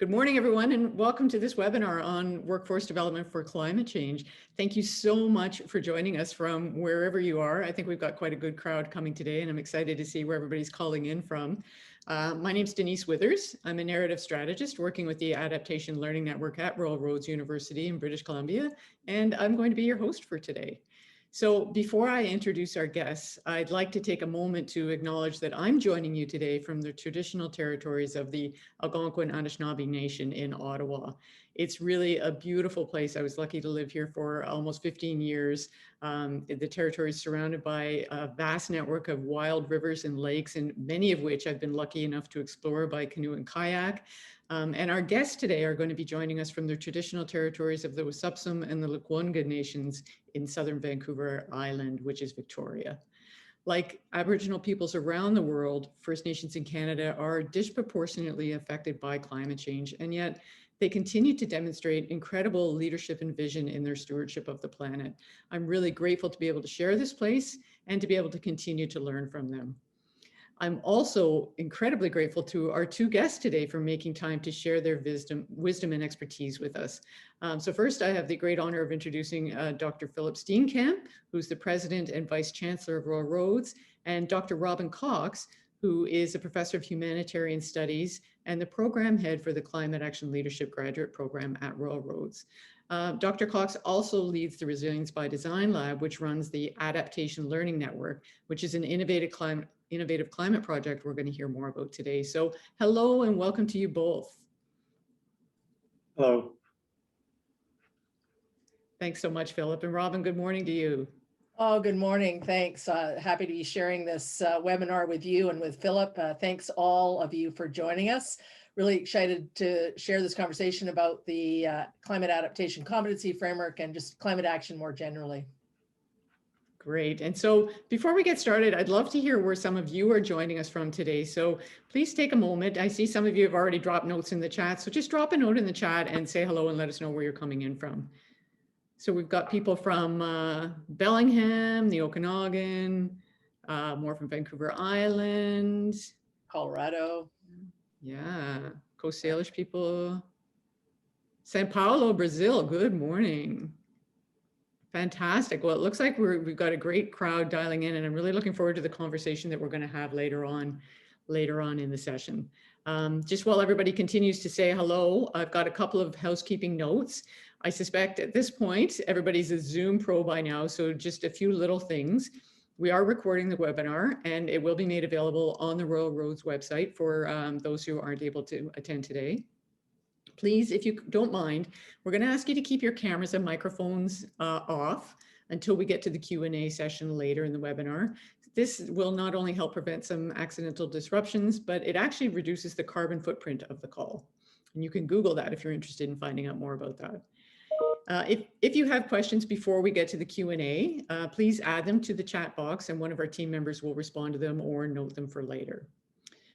Good morning, everyone, and welcome to this webinar on workforce development for climate change. Thank you so much for joining us from wherever you are. I think we've got quite a good crowd coming today, and I'm excited to see where everybody's calling in from. My name's Denise Withers. I'm a narrative strategist working with the Adaptation Learning Network at Royal Roads University in British Columbia, and I'm going to be your host for today. So before I introduce our guests, I'd like to take a moment to acknowledge that I'm joining you today from the traditional territories of the Algonquin Anishinaabe Nation in Ottawa. It's really a beautiful place. I was lucky to live here for almost 15 years. The territory is surrounded by a vast network of wild rivers and lakes, and many of which I've been lucky enough to explore by canoe and kayak. And our guests today are going to be joining us from the traditional territories of the Wasupsum and the Lekwungen nations in southern Vancouver Island, which is Victoria. Like Aboriginal peoples around the world, First Nations in Canada are disproportionately affected by climate change, and yet they continue to demonstrate incredible leadership and vision in their stewardship of the planet. I'm really grateful to be able to share this place and to be able to continue to learn from them. I'm also incredibly grateful to our two guests today for making time to share their wisdom and expertise with us. So first, I have the great honor of introducing Dr. Philip Steenkamp, who's the President and Vice Chancellor of Royal Roads, and Dr. Robin Cox, who is a Professor of Humanitarian Studies and the Program Head for the Climate Action Leadership Graduate Program at Royal Roads. Dr. Cox also leads the Resilience by Design Lab, which runs the Adaptation Learning Network, which is an innovative climate project we're going to hear more about today. So hello and welcome to you both. Hello. Thanks so much, Philip. And Robin, good morning to you. Oh, good morning. Thanks. Happy to be sharing this webinar with you and with Philip. Thanks all of you for joining us. Really excited to share this conversation about the Climate Adaptation Competency Framework and just climate action more generally. Great. And so before we get started, I'd love to hear where some of you are joining us from today. So please take a moment. I see some of you have already dropped notes in the chat. So just drop a note in the chat and say hello and let us know where you're coming in from. So we've got people from Bellingham, the Okanagan, more from Vancouver Island. Colorado. Yeah, Coast Salish people. Sao Paulo, Brazil, good morning. Fantastic. Well, it looks like we've got a great crowd dialing in, and I'm really looking forward to the conversation that we're going to have later on in the session. Just while everybody continues to say hello, I've got a couple of housekeeping notes. I suspect at this point, everybody's a Zoom pro by now, so just a few little things. We are recording the webinar, and it will be made available on the Royal Roads website for those who aren't able to attend today. Please, if you don't mind, we're going to ask you to keep your cameras and microphones off until we get to the Q&A session later in the webinar. This will not only help prevent some accidental disruptions, but it actually reduces the carbon footprint of the call. And you can Google that if you're interested in finding out more about that. If you have questions before we get to the Q&A, please add them to the chat box and one of our team members will respond to them or note them for later.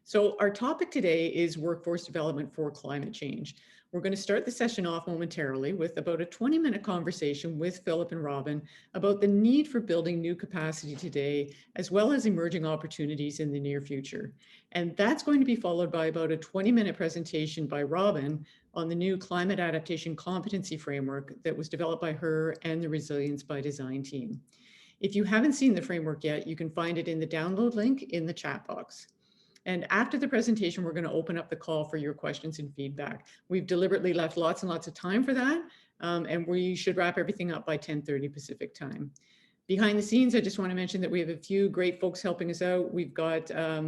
So our topic today is workforce development for climate change. We're going to start the session off momentarily with about a 20-minute conversation with Philip and Robin about the need for building new capacity today, as well as emerging opportunities in the near future. And that's going to be followed by about a 20-minute presentation by Robin on the new Climate Adaptation Competency Framework that was developed by her and the Resilience by Design team. If you haven't seen the framework yet, you can find it in the download link in the chat box. And after the presentation, we're going to open up the call for your questions and feedback. We've deliberately left lots and lots of time for that, and we should wrap everything up by 10:30 Pacific time. Behind the scenes, I just want to mention that we have a few great folks helping us out. We've got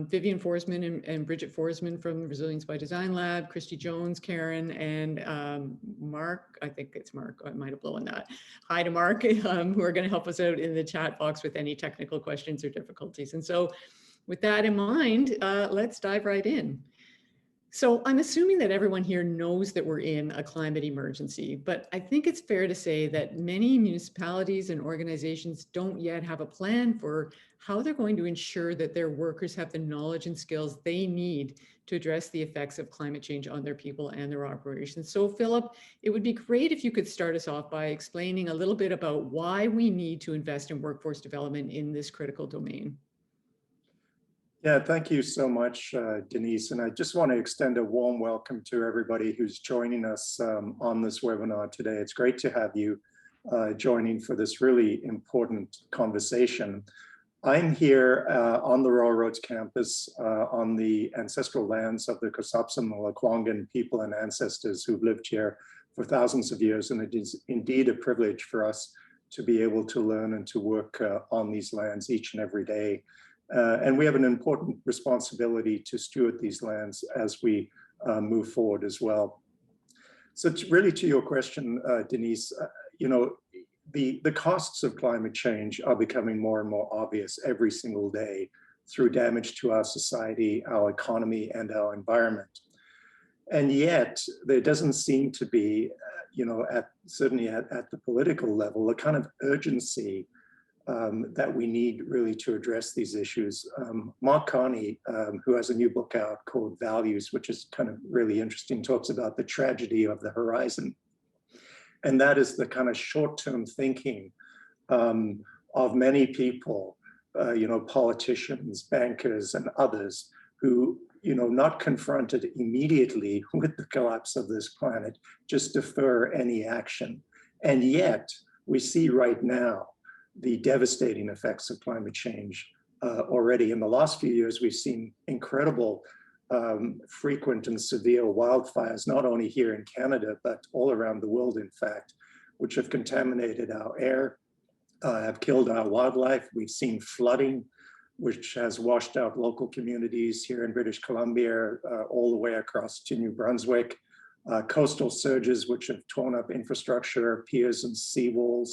Vivian Forsman and Bridget Forsman from the Resilience by Design Lab, Christy Jones, Karen, and Mark. I think it's Mark. I might have blown that. Hi to Mark, who are going to help us out in the chat box with any technical questions or difficulties. And so with that in mind, let's dive right in. So I'm assuming that everyone here knows that we're in a climate emergency, but I think it's fair to say that many municipalities and organizations don't yet have a plan for how they're going to ensure that their workers have the knowledge and skills they need to address the effects of climate change on their people and their operations. So Philip, it would be great if you could start us off by explaining a little bit about why we need to invest in workforce development in this critical domain. Yeah, thank you so much, Denise. And I just want to extend a warm welcome to everybody who's joining us on this webinar today. It's great to have you joining for this really important conversation. I'm here on the Royal Roads campus on the ancestral lands of the Kosapsum Lekwungen people and ancestors who've lived here for thousands of years. And it is indeed a privilege for us to be able to learn and to work on these lands each and every day. And we have an important responsibility to steward these lands as we move forward as well. So really to your question, Denise, you know, the costs of climate change are becoming more and more obvious every single day through damage to our society, our economy, and our environment. And yet there doesn't seem to be, you know, certainly at the political level, a kind of urgency that we need really to address these issues. Mark Carney, who has a new book out called Values, which is kind of really interesting, talks about the tragedy of the horizon. And that is the kind of short-term thinking of many people, you know, politicians, bankers, and others who, you know, not confronted immediately with the collapse of this planet, just defer any action. And yet we see right now the devastating effects of climate change already. In the last few years, we've seen incredible frequent and severe wildfires, not only here in Canada, but all around the world, in fact, which have contaminated our air, have killed our wildlife. We've seen flooding, which has washed out local communities here in British Columbia, all the way across to New Brunswick, coastal surges, which have torn up infrastructure, piers and seawalls.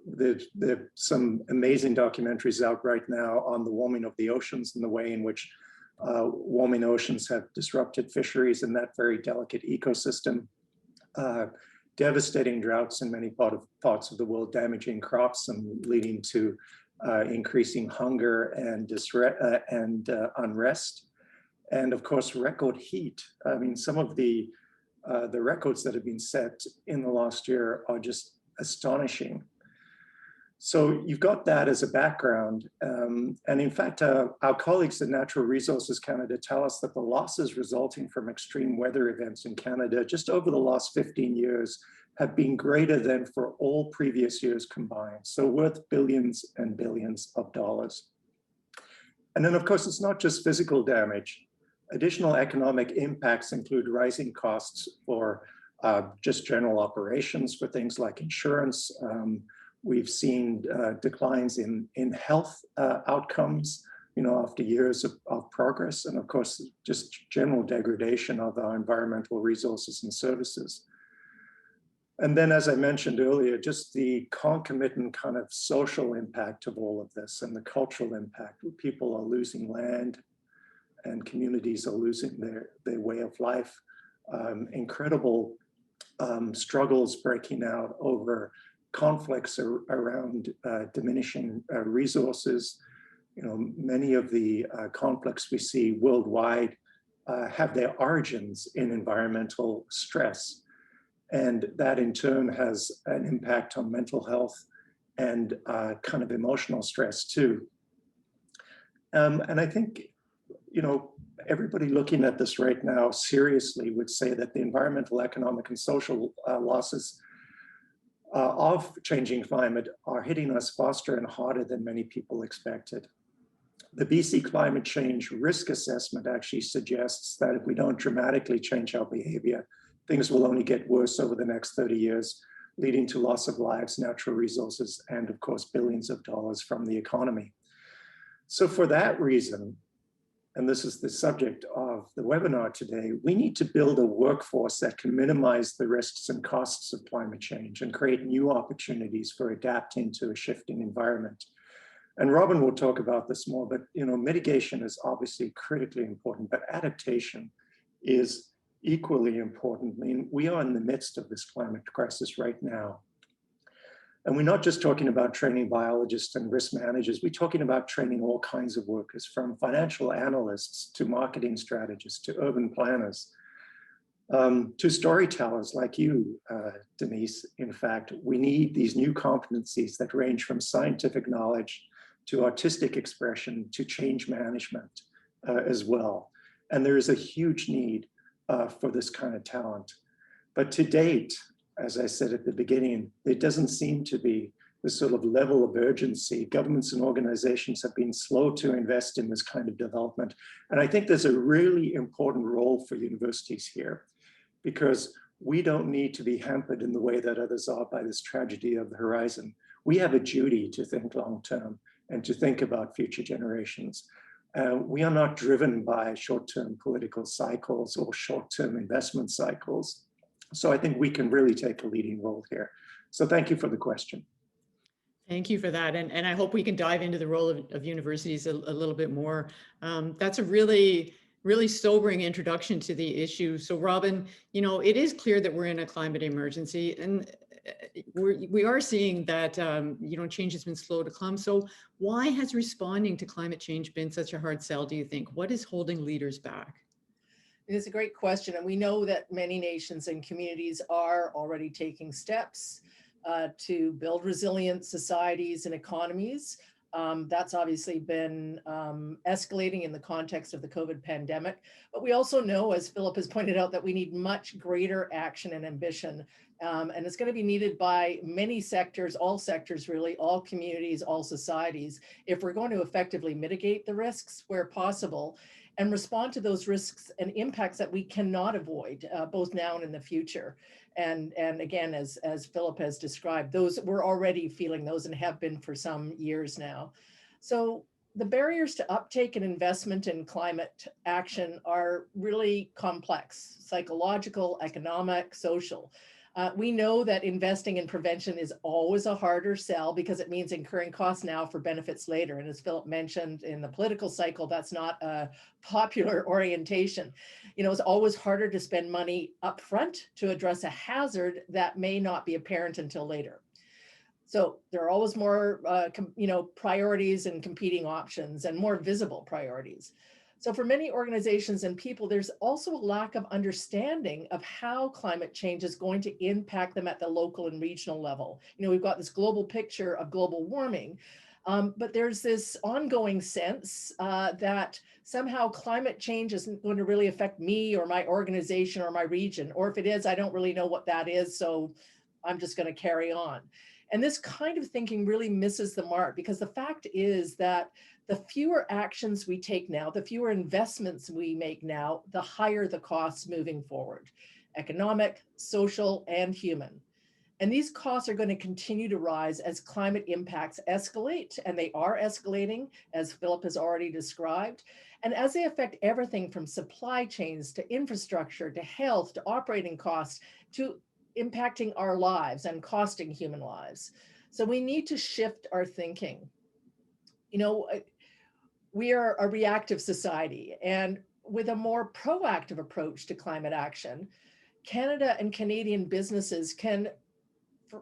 There's some amazing documentaries out right now on the warming of the oceans and the way in which warming oceans have disrupted fisheries in that very delicate ecosystem. Devastating droughts in many parts of the world, damaging crops and leading to increasing hunger and unrest. And of course, record heat. I mean, some of the records that have been set in the last year are just astonishing. So you've got that as a background. And in fact, our colleagues at Natural Resources Canada tell us that the losses resulting from extreme weather events in Canada just over the last 15 years have been greater than for all previous years combined. So worth billions and billions of dollars. And then of course, it's not just physical damage. Additional economic impacts include rising costs for just general operations, for things like insurance. We've seen declines in health outcomes, you know, after years of progress, and of course, just general degradation of our environmental resources and services. And then, as I mentioned earlier, just the concomitant kind of social impact of all of this and the cultural impact. People are losing land and communities are losing their way of life. Incredible struggles breaking out over conflicts around diminishing resources. You know, many of the conflicts we see worldwide have their origins in environmental stress. And that in turn has an impact on mental health and kind of emotional stress too. And I think, you know, everybody looking at this right now seriously would say that the environmental, economic, and social losses of changing climate are hitting us faster and harder than many people expected. The BC Climate Change Risk Assessment actually suggests that if we don't dramatically change our behavior, things will only get worse over the next 30 years, leading to loss of lives, natural resources, and of course, billions of dollars from the economy. So for that reason, and this is the subject of the webinar today, we need to build a workforce that can minimize the risks and costs of climate change and create new opportunities for adapting to a shifting environment. And Robin will talk about this more, but you know, mitigation is obviously critically important, but adaptation is equally important. I mean, we are in the midst of this climate crisis right now. And we're not just talking about training biologists and risk managers, we're talking about training all kinds of workers, from financial analysts to marketing strategists to urban planners, to storytellers like you, Denise. In fact, we need these new competencies that range from scientific knowledge to artistic expression, to change management as well. And there is a huge need for this kind of talent. But to date, as I said at the beginning, there doesn't seem to be this sort of level of urgency. Governments and organizations have been slow to invest in this kind of development. And I think there's a really important role for universities here, because we don't need to be hampered in the way that others are by this tragedy of the horizon. We have a duty to think long-term and to think about future generations. We are not driven by short-term political cycles or short-term investment cycles. So I think we can really take a leading role here. So thank you for the question. Thank you for that. And I hope we can dive into the role of universities a little bit more. That's a really sobering introduction to the issue. So Robin, it is clear that we're in a climate emergency, and we are seeing that, change has been slow to come. So why has responding to climate change been such a hard sell, do you think? What is holding leaders back? It is a great question. And we know that many nations and communities are already taking steps to build resilient societies and economies. That's obviously been escalating in the context of the COVID pandemic. But we also know, as Philip has pointed out, that we need much greater action and ambition. And it's going to be needed by many sectors, all sectors really, all communities, all societies, if we're going to effectively mitigate the risks where possible and respond to those risks and impacts that we cannot avoid, both now and in the future. And again, as Philip has described, we're already feeling those and have been for some years now. So the barriers to uptake and investment in climate action are really complex: psychological, economic, social. We know that investing in prevention is always a harder sell because it means incurring costs now for benefits later. And as Philip mentioned, in the political cycle, that's not a popular orientation. It's always harder to spend money upfront to address a hazard that may not be apparent until later. So there are always more, priorities and competing options and more visible priorities. So for many organizations and people, there's also a lack of understanding of how climate change is going to impact them at the local and regional level. We've got this global picture of global warming, but there's this ongoing sense that somehow climate change isn't going to really affect me or my organization or my region, or if it is, I don't really know what that is, so I'm just going to carry on. And this kind of thinking really misses the mark, because the fact is that the fewer actions we take now, the fewer investments we make now, the higher the costs moving forward: economic, social, and human. And these costs are going to continue to rise as climate impacts escalate, and they are escalating, as Philip has already described. And as they affect everything from supply chains to infrastructure to health to operating costs to impacting our lives and costing human lives. So we need to shift our thinking. We are a reactive society, and with a more proactive approach to climate action, Canada and Canadian businesses can,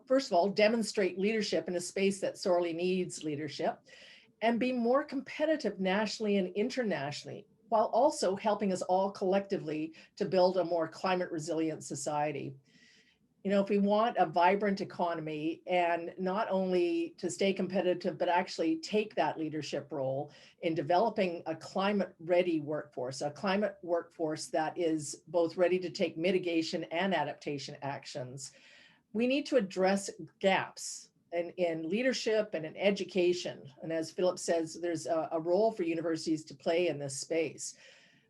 first of all, demonstrate leadership in a space that sorely needs leadership, and be more competitive nationally and internationally, while also helping us all collectively to build a more climate resilient society. If we want a vibrant economy, and not only to stay competitive, but actually take that leadership role in developing a climate ready workforce, a climate workforce that is both ready to take mitigation and adaptation actions, we need to address gaps in leadership and in education. And as Philip says, there's a role for universities to play in this space.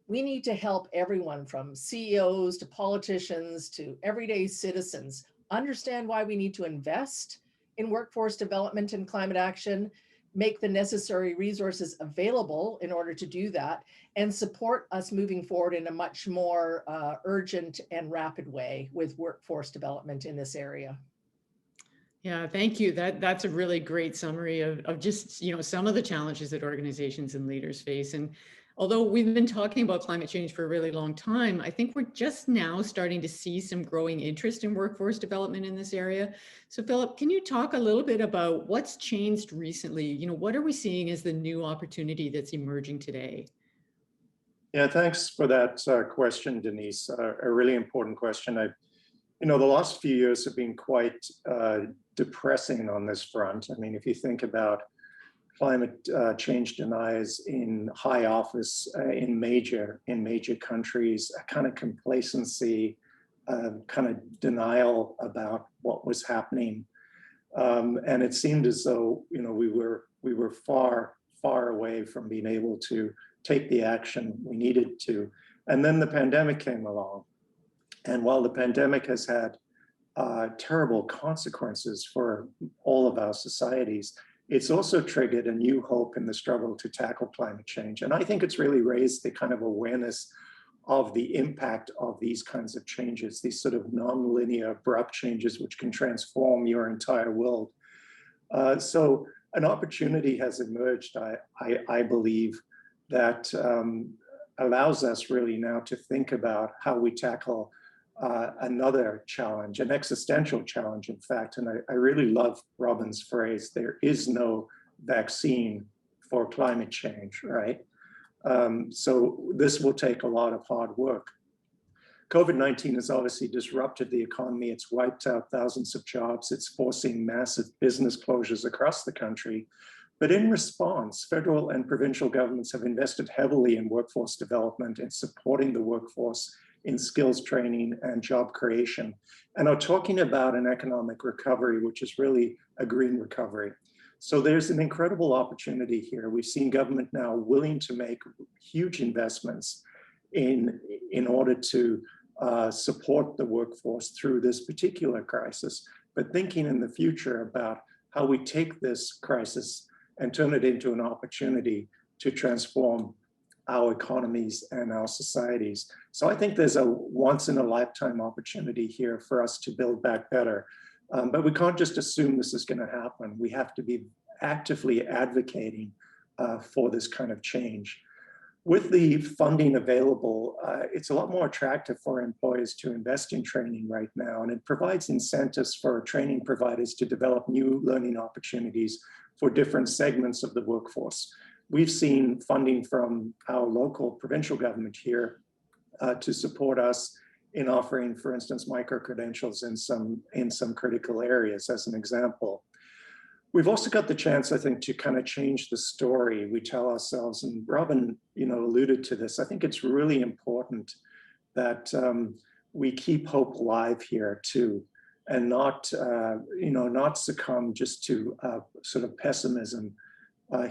We need to help everyone from CEOs to politicians to everyday citizens understand why we need to invest in workforce development and climate action, make the necessary resources available in order to do that, and support us moving forward in a much more urgent and rapid way with workforce development in this area. Yeah, thank you. That's a really great summary of just, some of the challenges that organizations and leaders face. And although we've been talking about climate change for a really long time, I think we're just now starting to see some growing interest in workforce development in this area. So Philip, can you talk a little bit about what's changed recently? What are we seeing as the new opportunity that's emerging today? Yeah, thanks for that question, Denise. A really important question. The last few years have been quite depressing on this front. I mean, if you think about climate change deniers in high office in major countries, a kind of complacency, kind of denial about what was happening. And it seemed as though, you know, we were far away from being able to take the action we needed to. And then the pandemic came along. And while the pandemic has had terrible consequences for all of our societies, it's also triggered a new hope in the struggle to tackle climate change. And I think it's really raised the kind of awareness of the impact of these kinds of changes, these sort of non-linear, abrupt changes which can transform your entire world. So an opportunity has emerged, I believe, that allows us really now to think about how we tackle another challenge, an existential challenge, in fact. And I really love Robin's phrase, there is no vaccine for climate change, right? So this will take a lot of hard work. COVID-19 has obviously disrupted the economy. It's wiped out thousands of jobs. It's forcing massive business closures across the country. But in response, federal and provincial governments have invested heavily in workforce development and supporting the workforce in skills training and job creation, and are talking about an economic recovery, which is really a green recovery. So there's an incredible opportunity here. We've seen government now willing to make huge investments in order to support the workforce through this particular crisis, but thinking in the future about how we take this crisis and turn it into an opportunity to transform our economies and our societies. So I think there's a once in a lifetime opportunity here for us to build back better. But we can't just assume this is going to happen. We have to be actively advocating for this kind of change. With the funding available, it's a lot more attractive for employers to invest in training right now, and it provides incentives for training providers to develop new learning opportunities for different segments of the workforce. We've seen funding from our local provincial government here to support us in offering, for instance, micro-credentials in some critical areas, as an example. We've also got the chance, I think, to kind of change the story we tell ourselves, and Robin, you know, alluded to this. I think it's really important that we keep hope alive here too, and not, you know, not succumb just to sort of pessimism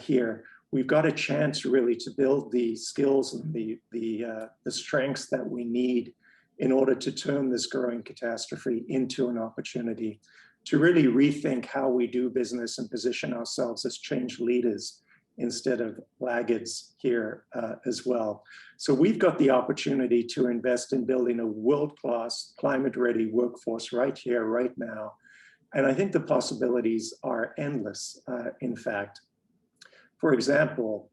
here. We've got a chance really to build the skills and the strengths that we need in order to turn this growing catastrophe into an opportunity to really rethink how we do business and position ourselves as change leaders instead of laggards here as well. So we've got the opportunity to invest in building a world-class climate-ready workforce right here, right now. And I think the possibilities are endless, in fact. For example,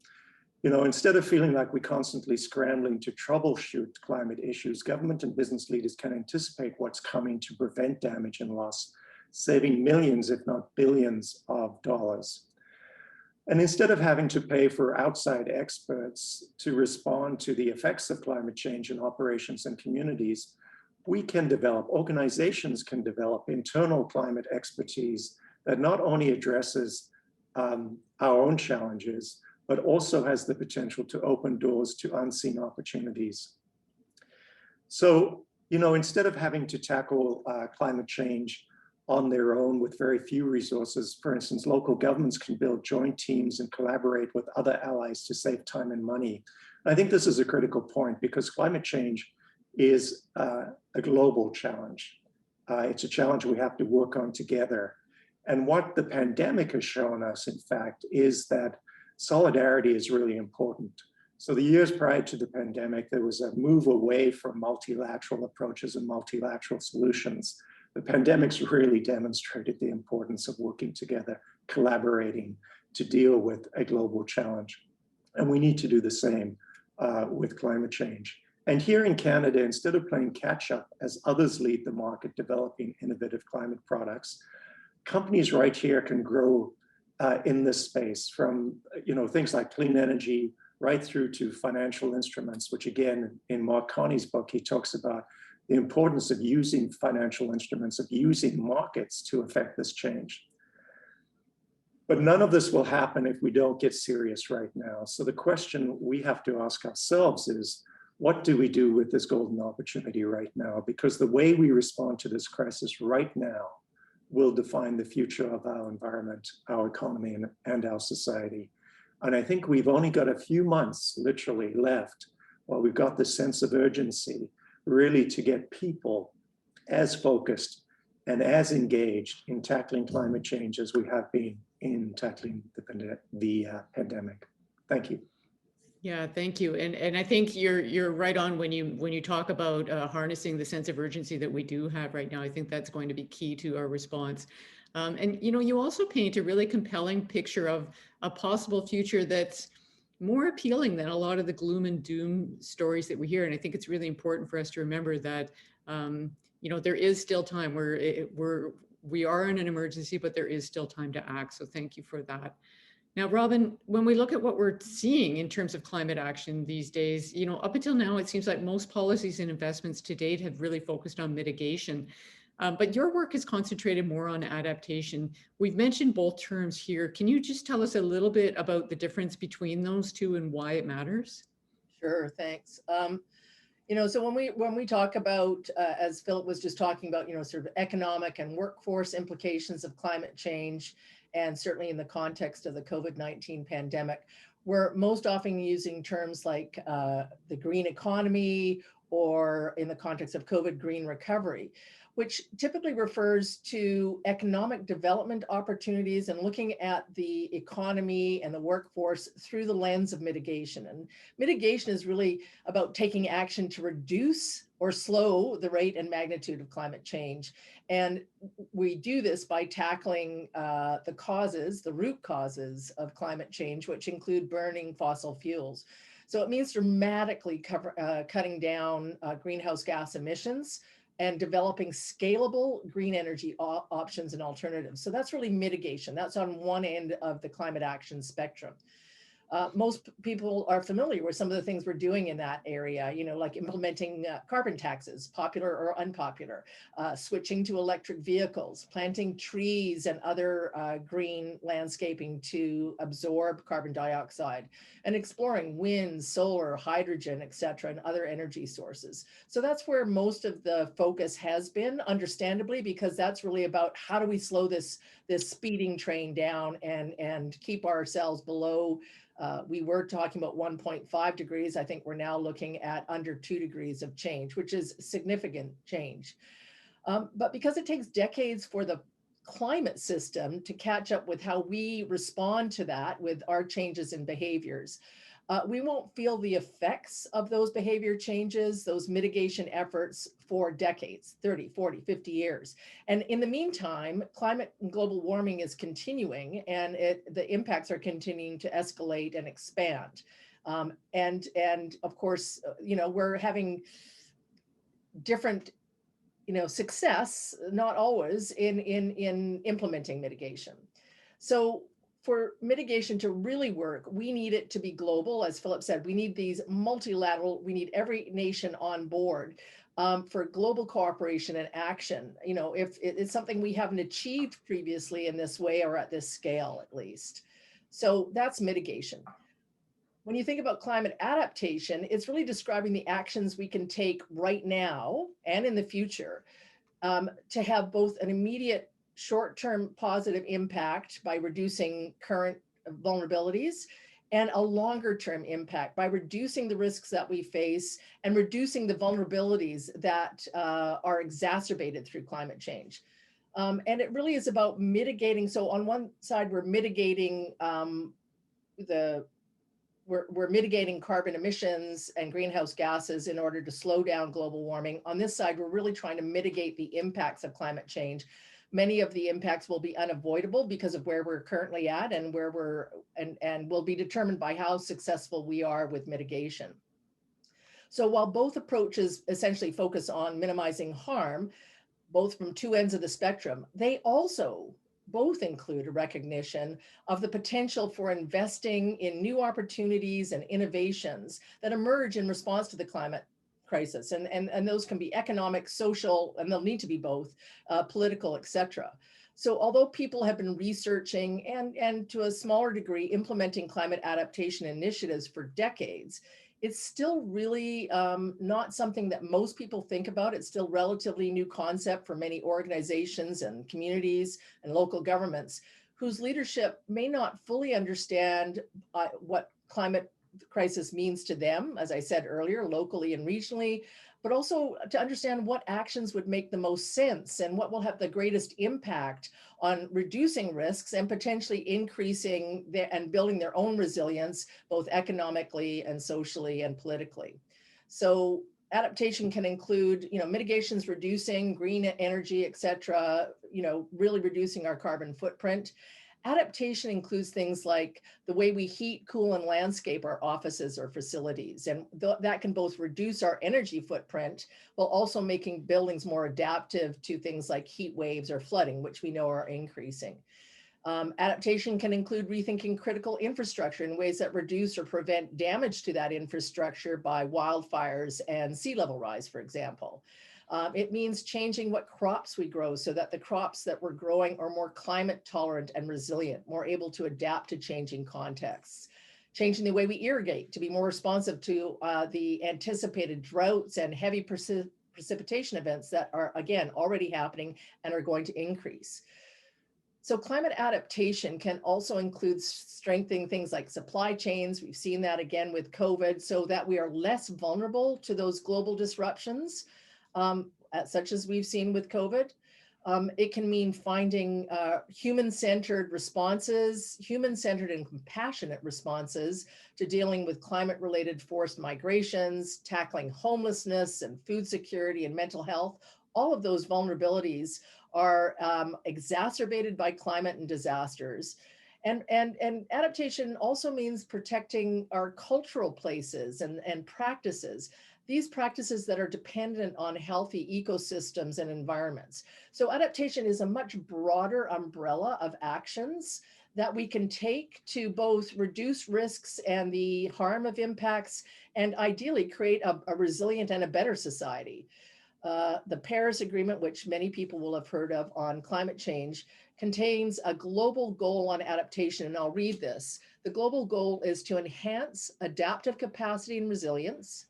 you know, instead of feeling like we're constantly scrambling to troubleshoot climate issues, government and business leaders can anticipate what's coming to prevent damage and loss, saving millions, if not billions of dollars. And instead of having to pay for outside experts to respond to the effects of climate change in operations and communities, we can develop, organizations can develop internal climate expertise that not only addresses our own challenges, but also has the potential to open doors to unseen opportunities. So, you know, instead of having to tackle climate change on their own with very few resources, for instance, local governments can build joint teams and collaborate with other allies to save time and money. I think this is a critical point because climate change is a global challenge. It's a challenge we have to work on together. And what the pandemic has shown us, in fact, is that solidarity is really important. So the years prior to the pandemic, there was a move away from multilateral approaches and multilateral solutions. The pandemic's really demonstrated the importance of working together, collaborating to deal with a global challenge. And we need to do the same with climate change. And here in Canada, instead of playing catch up as others lead the market developing innovative climate products, companies right here can grow in this space from, you know, things like clean energy right through to financial instruments, which again, in Mark Coney's book, he talks about the importance of using financial instruments, of using markets to affect this change. But none of this will happen if we don't get serious right now. So the question we have to ask ourselves is, what do we do with this golden opportunity right now? Because the way we respond to this crisis right now will define the future of our environment, our economy, and our society. And I think we've only got a few months literally left while we've got this sense of urgency really to get people as focused and as engaged in tackling climate change as we have been in tackling the pandemic. Thank you. Yeah, thank you. And I think you're right on when you talk about harnessing the sense of urgency that we do have right now. I think that's going to be key to our response. And you also paint a really compelling picture of a possible future that's more appealing than a lot of the gloom and doom stories that we hear. And I think it's really important for us to remember that there is still time. We are in an emergency, but there is still time to act. So thank you for that. Now, Robin, when we look at what we're seeing in terms of climate action these days, up until now, it seems like most policies and investments to date have really focused on mitigation. But your work is concentrated more on adaptation. We've mentioned both terms here. Can you just tell us a little bit about the difference between those two and why it matters? Sure, thanks. So when we talk about, as Philip was just talking about, sort of economic and workforce implications of climate change, and certainly in the context of the COVID-19 pandemic, we're most often using terms like the green economy, or in the context of COVID, green recovery, which typically refers to economic development opportunities and looking at the economy and the workforce through the lens of mitigation. And mitigation is really about taking action to reduce or slow the rate and magnitude of climate change. And we do this by tackling the root causes of climate change, which include burning fossil fuels. So it means dramatically cutting down greenhouse gas emissions and developing scalable green energy options and alternatives. So that's really mitigation. That's on one end of the climate action spectrum. Most people are familiar with some of the things we're doing in that area, like implementing carbon taxes, popular or unpopular, switching to electric vehicles, planting trees and other green landscaping to absorb carbon dioxide, and exploring wind, solar, hydrogen, et cetera, and other energy sources. So that's where most of the focus has been, understandably, because that's really about how do we slow this speeding train down and keep ourselves below. We were talking about 1.5 degrees. I think we're now looking at under 2 degrees of change, which is significant change. But because it takes decades for the climate system to catch up with how we respond to that with our changes in behaviors, we won't feel the effects of those behavior changes, those mitigation efforts for decades, 30, 40, 50 years. And in the meantime, climate and global warming is continuing, and the impacts are continuing to escalate and expand. And of course, we're having different success, not always, in implementing mitigation. So for mitigation to really work, we need it to be global. As Philip said, we need these multilateral, we need every nation on board for global cooperation and action. If it's something we haven't achieved previously in this way, or at this scale at least. So that's mitigation. When you think about climate adaptation, it's really describing the actions we can take right now and in the future to have both an immediate short-term positive impact by reducing current vulnerabilities, and a longer-term impact by reducing the risks that we face and reducing the vulnerabilities that are exacerbated through climate change. And it really is about mitigating. So on one side, we're mitigating we're mitigating carbon emissions and greenhouse gases in order to slow down global warming. On this side, we're really trying to mitigate the impacts of climate change. Many of the impacts will be unavoidable because of where we're currently at and and will be determined by how successful we are with mitigation. So while both approaches essentially focus on minimizing harm, both from two ends of the spectrum, they also both include a recognition of the potential for investing in new opportunities and innovations that emerge in response to the climate crisis. And those can be economic, social, and they'll need to be both, political, et cetera. So although people have been researching and to a smaller degree implementing climate adaptation initiatives for decades, it's still really not something that most people think about. It's still relatively new concept for many organizations and communities and local governments whose leadership may not fully understand what climate crisis means to them, as I said earlier, locally and regionally, but also to understand what actions would make the most sense and what will have the greatest impact on reducing risks and potentially increasing and building their own resilience, both economically and socially and politically. So adaptation can include, mitigations, reducing green energy, et cetera, really reducing our carbon footprint. Adaptation includes things like the way we heat, cool, and landscape our offices or facilities. And that can both reduce our energy footprint while also making buildings more adaptive to things like heat waves or flooding, which we know are increasing. Adaptation can include rethinking critical infrastructure in ways that reduce or prevent damage to that infrastructure by wildfires and sea level rise, for example. It means changing what crops we grow so that the crops that we're growing are more climate tolerant and resilient, more able to adapt to changing contexts. Changing the way we irrigate to be more responsive to the anticipated droughts and heavy precipitation events that are, again, already happening and are going to increase. So climate adaptation can also include strengthening things like supply chains. We've seen that again with COVID, so that we are less vulnerable to those global disruptions, such as we've seen with COVID. It can mean finding human-centered responses, human-centered and compassionate responses to dealing with climate-related forced migrations, tackling homelessness and food security and mental health. All of those vulnerabilities are exacerbated by climate and disasters. And adaptation also means protecting our cultural places and practices. These practices that are dependent on healthy ecosystems and environments. So adaptation is a much broader umbrella of actions that we can take to both reduce risks and the harm of impacts, and ideally create a resilient and a better society. The Paris Agreement, which many people will have heard of on climate change, contains a global goal on adaptation, and I'll read this. The global goal is to enhance adaptive capacity and resilience,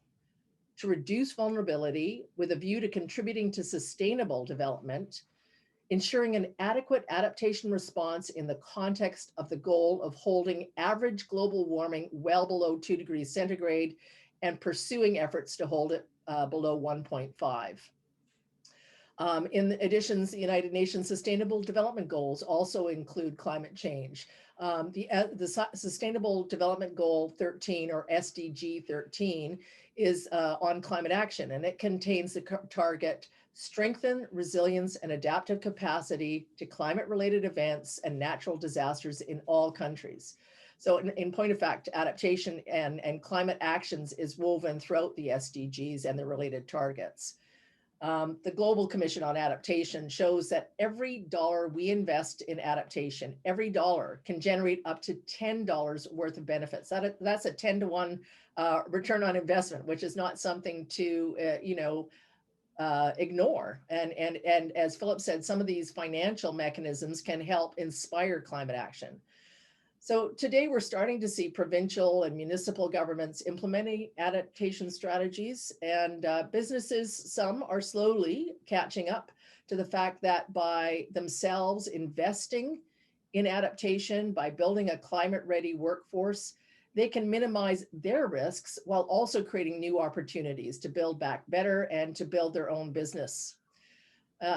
to reduce vulnerability with a view to contributing to sustainable development, ensuring an adequate adaptation response in the context of the goal of holding average global warming well below 2 degrees centigrade, and pursuing efforts to hold it below 1.5. In addition, the United Nations Sustainable Development Goals also include climate change. The Sustainable Development Goal 13, or SDG 13, is on climate action, and it contains the target: strengthen resilience and adaptive capacity to climate-related events and natural disasters in all countries. So in point of fact, adaptation and climate actions is woven throughout the SDGs and the related targets. The Global Commission on Adaptation shows that every dollar we invest in adaptation, every dollar can generate up to $10 worth of benefits. That's a 10 to 1 return on investment, which is not something to ignore. And as Philip said, some of these financial mechanisms can help inspire climate action. So today we're starting to see provincial and municipal governments implementing adaptation strategies, and businesses, some are slowly catching up to the fact that by themselves investing in adaptation, by building a climate-ready workforce, they can minimize their risks while also creating new opportunities to build back better and to build their own business.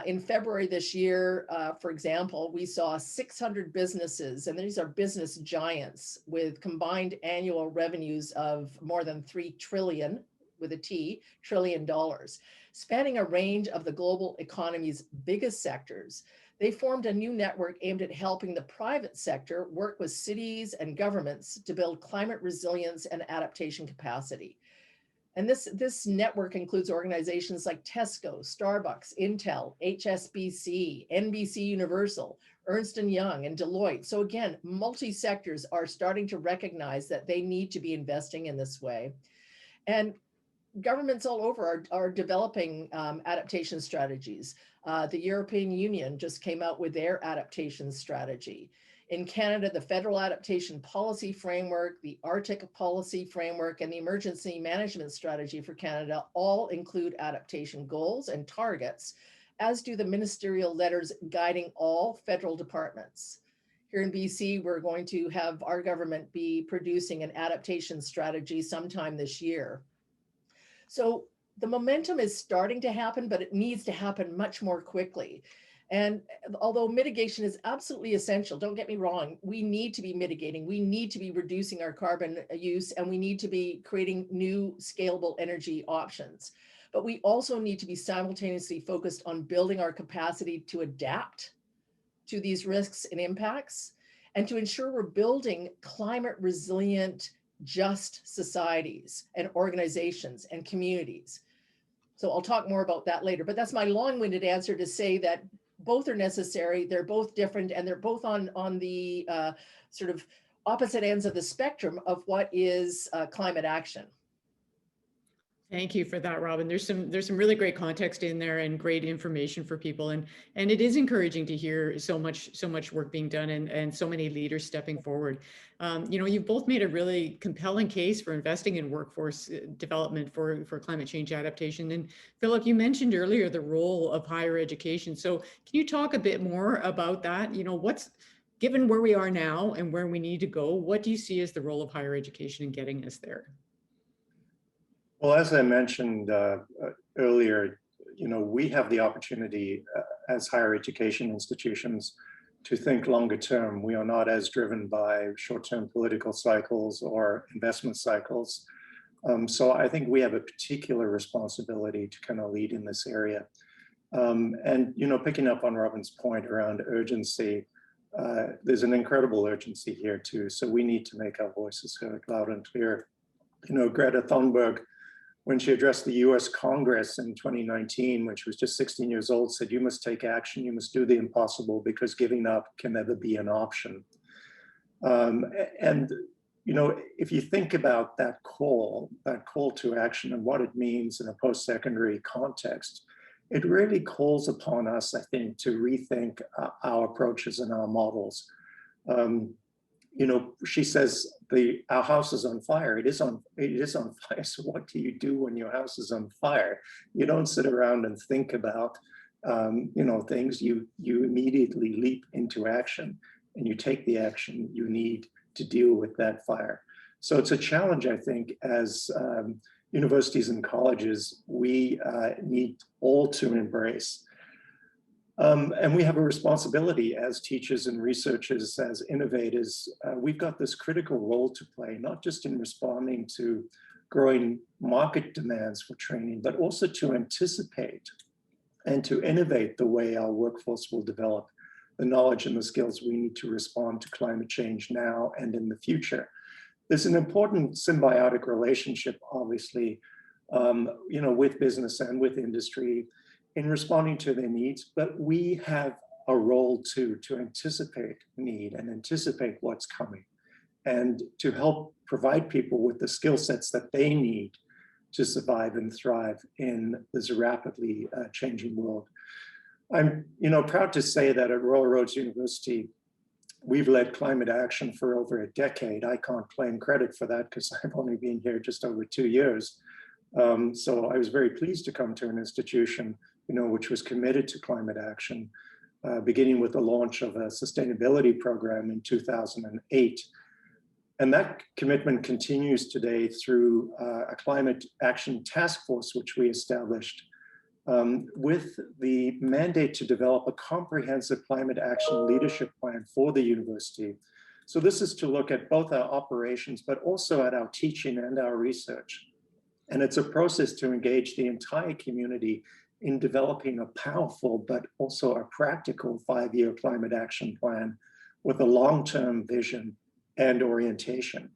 In February this year, for example, we saw 600 businesses, and these are business giants with combined annual revenues of more than $3 trillion, with a T, trillion dollars, spanning a range of the global economy's biggest sectors. They formed a new network aimed at helping the private sector work with cities and governments to build climate resilience and adaptation capacity. And this network includes organizations like Tesco, Starbucks, Intel, HSBC, NBC Universal, Ernst & Young, and Deloitte. So again, multi-sectors are starting to recognize that they need to be investing in this way. And governments all over are developing adaptation strategies. The European Union just came out with their adaptation strategy. In Canada, the Federal Adaptation Policy Framework, the Arctic Policy Framework, and the Emergency Management Strategy for Canada all include adaptation goals and targets, as do the ministerial letters guiding all federal departments. Here in BC, we're going to have our government be producing an adaptation strategy sometime this year. So the momentum is starting to happen, but it needs to happen much more quickly. And although mitigation is absolutely essential, don't get me wrong, we need to be mitigating, we need to be reducing our carbon use, and we need to be creating new scalable energy options. But we also need to be simultaneously focused on building our capacity to adapt to these risks and impacts, and to ensure we're building climate resilient, just societies and organizations and communities. So I'll talk more about that later, but that's my long-winded answer to say that both are necessary, they're both different, and they're both on the sort of opposite ends of the spectrum of what is climate action. Thank you for that, Robin. There's some really great context in there and great information for people, and it is encouraging to hear so much work being done and so many leaders stepping forward. You know, you've both made a really compelling case for investing in workforce development for climate change adaptation. And Philip, you mentioned earlier the role of higher education. So can you talk a bit more about that? You know, given where we are now and where we need to go, what do you see as the role of higher education in getting us there? Well, as I mentioned earlier, you know, we have the opportunity as higher education institutions to think longer term. We are not as driven by short-term political cycles or investment cycles. So I think we have a particular responsibility to kind of lead in this area. And, you know, picking up on Robin's point around urgency, there's an incredible urgency here too. So we need to make our voices heard loud and clear. You know, Greta Thunberg, when she addressed the US Congress in 2019, when she was just 16 years old, said, "You must take action, you must do the impossible, because giving up can never be an option." And, you know, if you think about that call to action and what it means in a post-secondary context, it really calls upon us, I think, to rethink our approaches and our models. You know, she says our house is on fire. It is on fire. So what do you do when your house is on fire? You don't sit around and think about you know, things. You immediately leap into action, and you take the action you need to deal with that fire. So it's a challenge, I think, as universities and colleges we need all to embrace. And we have a responsibility as teachers and researchers, as innovators. We've got this critical role to play, not just in responding to growing market demands for training, but also to anticipate and to innovate the way our workforce will develop the knowledge and the skills we need to respond to climate change now and in the future. There's an important symbiotic relationship, obviously, you know, with business and with industry, in responding to their needs, but we have a role too, to anticipate need and anticipate what's coming, and to help provide people with the skill sets that they need to survive and thrive in this rapidly changing world. I'm, you know, proud to say that at Royal Roads University, we've led climate action for over a decade. I can't claim credit for that because I've only been here just over 2 years. So I was very pleased to come to an institution, you know, which was committed to climate action, beginning with the launch of a sustainability program in 2008. And that commitment continues today through a climate action task force, which we established with the mandate to develop a comprehensive climate action leadership plan for the university. So this is to look at both our operations, but also at our teaching and our research. And it's a process to engage the entire community in developing a powerful, but also a practical 5-year climate action plan with a long-term vision and orientation.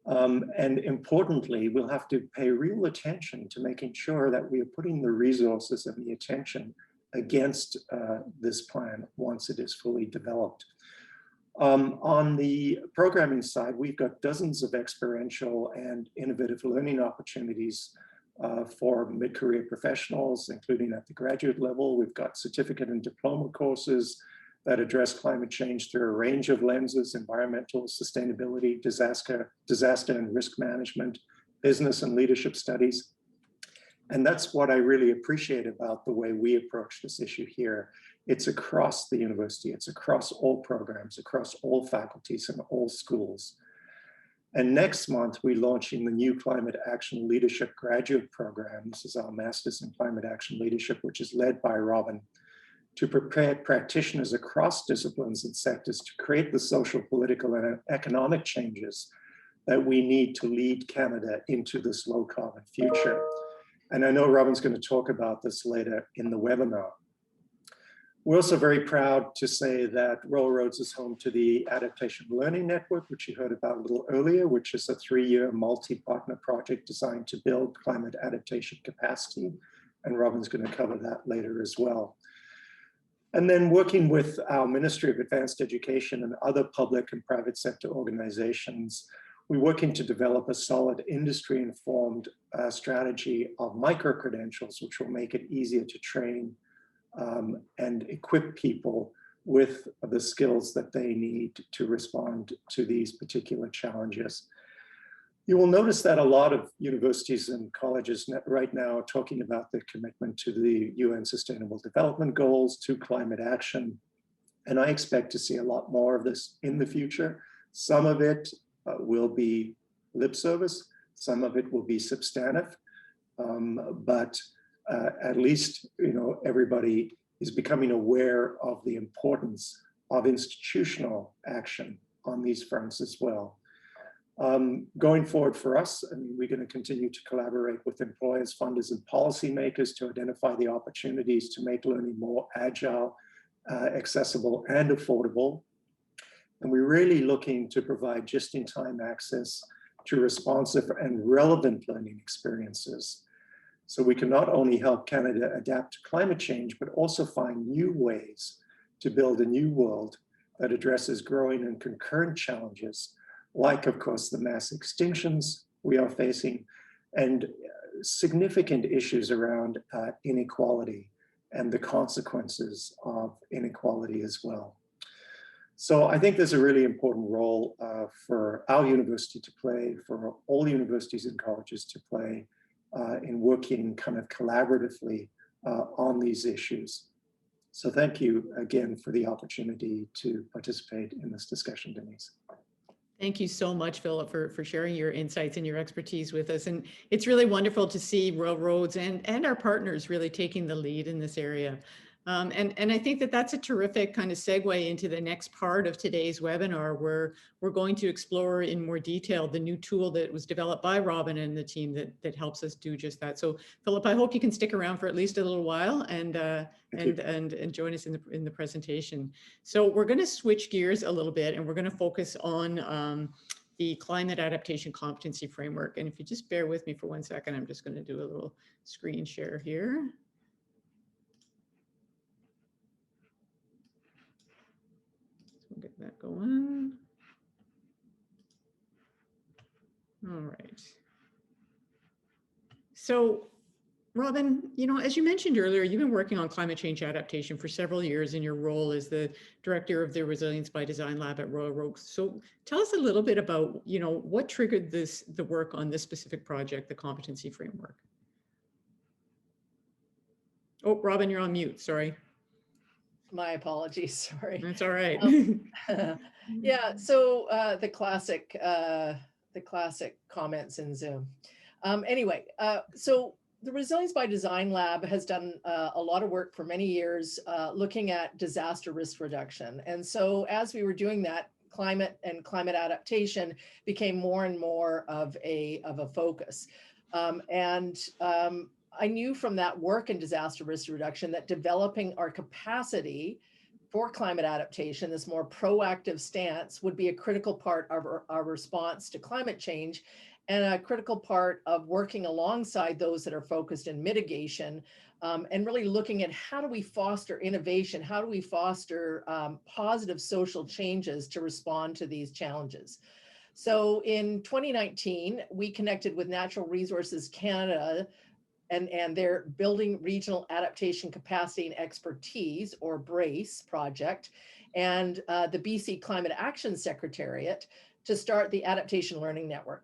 And importantly, we'll have to pay real attention to making sure that we are putting the resources and the attention against this plan once it is fully developed. On the programming side, we've got dozens of experiential and innovative learning opportunities for mid-career professionals, including at the graduate level. We've got certificate and diploma courses that address climate change through a range of lenses: environmental, sustainability, disaster and risk management, business and leadership studies. And that's what I really appreciate about the way we approach this issue here. It's across the university, it's across all programs, across all faculties and all schools. And next month, we're launching the new Climate Action Leadership Graduate Program. This is our Master's in Climate Action Leadership, which is led by Robin, to prepare practitioners across disciplines and sectors to create the social, political, and economic changes that we need to lead Canada into this low carbon future. And I know Robin's going to talk about this later in the webinar. We're also very proud to say that Royal Roads is home to the Adaptation Learning Network, which you heard about a little earlier, which is a 3-year multi-partner project designed to build climate adaptation capacity. And Robin's going to cover that later as well. And then working with our Ministry of Advanced Education and other public and private sector organizations, we're working to develop a solid industry-informed strategy of micro-credentials, which will make it easier to train and equip people with the skills that they need to respond to these particular challenges. You will notice that a lot of universities and colleges right now are talking about their commitment to the UN Sustainable Development Goals, to climate action, and I expect to see a lot more of this in the future. Some of it will be lip service, some of it will be substantive, but at least, you know, everybody is becoming aware of the importance of institutional action on these fronts as well. Going forward for us, I mean, we're going to continue to collaborate with employers, funders, and policymakers to identify the opportunities to make learning more agile, accessible, and affordable. And we're really looking to provide just-in-time access to responsive and relevant learning experiences. So we can not only help Canada adapt to climate change, but also find new ways to build a new world that addresses growing and concurrent challenges, like, of course, the mass extinctions we are facing and significant issues around inequality and the consequences of inequality as well. So I think there's a really important role for our university to play, for all universities and colleges to play in working kind of collaboratively on these issues. So thank you again for the opportunity to participate in this discussion, Denise. Thank you so much, Philip, for sharing your insights and your expertise with us. And it's really wonderful to see Royal Roads and our partners really taking the lead in this area. And I think that that's a terrific kind of segue into the next part of today's webinar, where we're going to explore in more detail the new tool that was developed by Robin and the team that helps us do just that. So Philip, I hope you can stick around for at least a little while and join us in the presentation. So we're going to switch gears a little bit, and we're going to focus on the Climate Adaptation Competency Framework. And if you just bear with me for 1 second, I'm just going to do a little screen share here. We'll get that going. All right. So, Robin, you know, as you mentioned earlier, you've been working on climate change adaptation for several years in your role as the director of the Resilience by Design Lab at Royal Roads. So tell us a little bit about, you know, what triggered the work on this specific project, the competency framework. Oh, Robin, you're on mute, sorry. My apologies, sorry. That's all right. Yeah, so the classic comments in Zoom. Anyway, so the Resilience by Design Lab has done a lot of work for many years looking at disaster risk reduction. And so as we were doing that, climate and climate adaptation became more and more of a focus. I knew from that work in disaster risk reduction that developing our capacity for climate adaptation, this more proactive stance, would be a critical part of our response to climate change, and a critical part of working alongside those that are focused in mitigation, and really looking at how do we foster innovation, how do we foster positive social changes to respond to these challenges. So in 2019, we connected with Natural Resources Canada and their Building Regional Adaptation Capacity and Expertise, or BRACE project, and the BC Climate Action Secretariat to start the Adaptation Learning Network.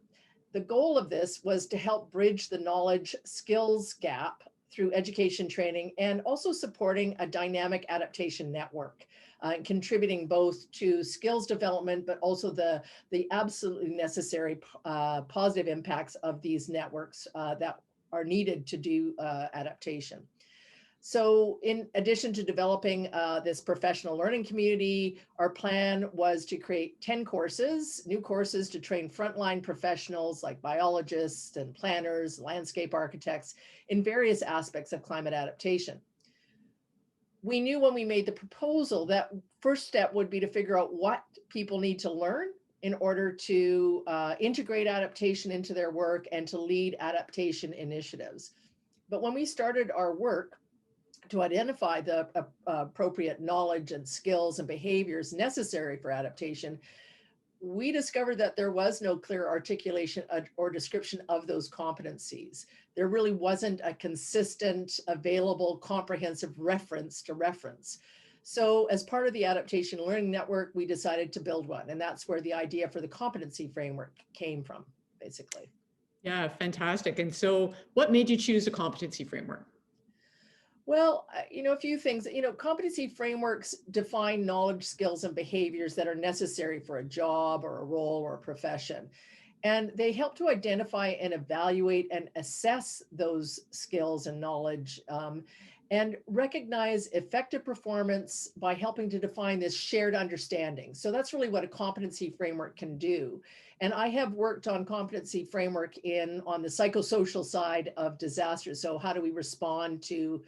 The goal of this was to help bridge the knowledge skills gap through education training and also supporting a dynamic adaptation network, contributing both to skills development, but also the absolutely necessary positive impacts of these networks that are needed to do adaptation. So in addition to developing this professional learning community, our plan was to create 10 courses, new courses to train frontline professionals like biologists and planners, landscape architects in various aspects of climate adaptation. We knew when we made the proposal that first step would be to figure out what people need to learn in order to integrate adaptation into their work and to lead adaptation initiatives. But when we started our work to identify the appropriate knowledge and skills and behaviors necessary for adaptation, we discovered that there was no clear articulation or description of those competencies. There really wasn't a consistent, available, comprehensive reference to reference. So as part of the Adaptation Learning Network, we decided to build one. And that's where the idea for the competency framework came from, basically. Yeah, fantastic. And so what made you choose a competency framework? Well, a few things. Competency frameworks define knowledge, skills, and behaviors that are necessary for a job or a role or a profession. And they help to identify and evaluate and assess those skills and knowledge, and recognize effective performance by helping to define this shared understanding. So that's really what a competency framework can do. And I have worked on competency framework on the psychosocial side of disasters. So how do we respond to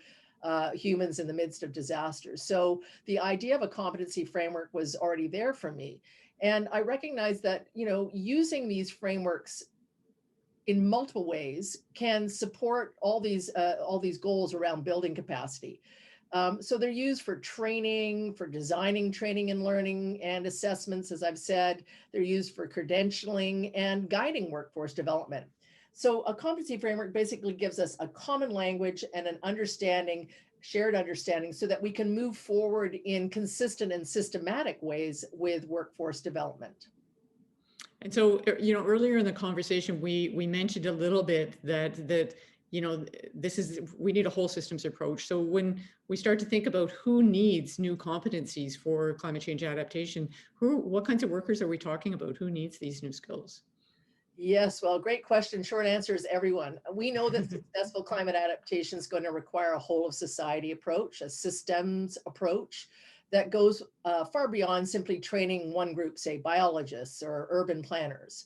humans in the midst of disasters? So the idea of a competency framework was already there for me. And I recognize that, using these frameworks in multiple ways can support all these goals around building capacity. So they're used for training, for designing training and learning and assessments, as I've said. They're used for credentialing and guiding workforce development. So a competency framework basically gives us a common language and an understanding, shared understanding, so that we can move forward in consistent and systematic ways with workforce development. And so, earlier in the conversation, we mentioned a little bit that we need a whole systems approach. So when we start to think about who needs new competencies for climate change adaptation, what kinds of workers are we talking about? Who needs these new skills? Yes, well, great question. Short answer is everyone. We know that successful climate adaptation is going to require a whole of society approach, a systems approach that goes far beyond simply training one group, say biologists or urban planners.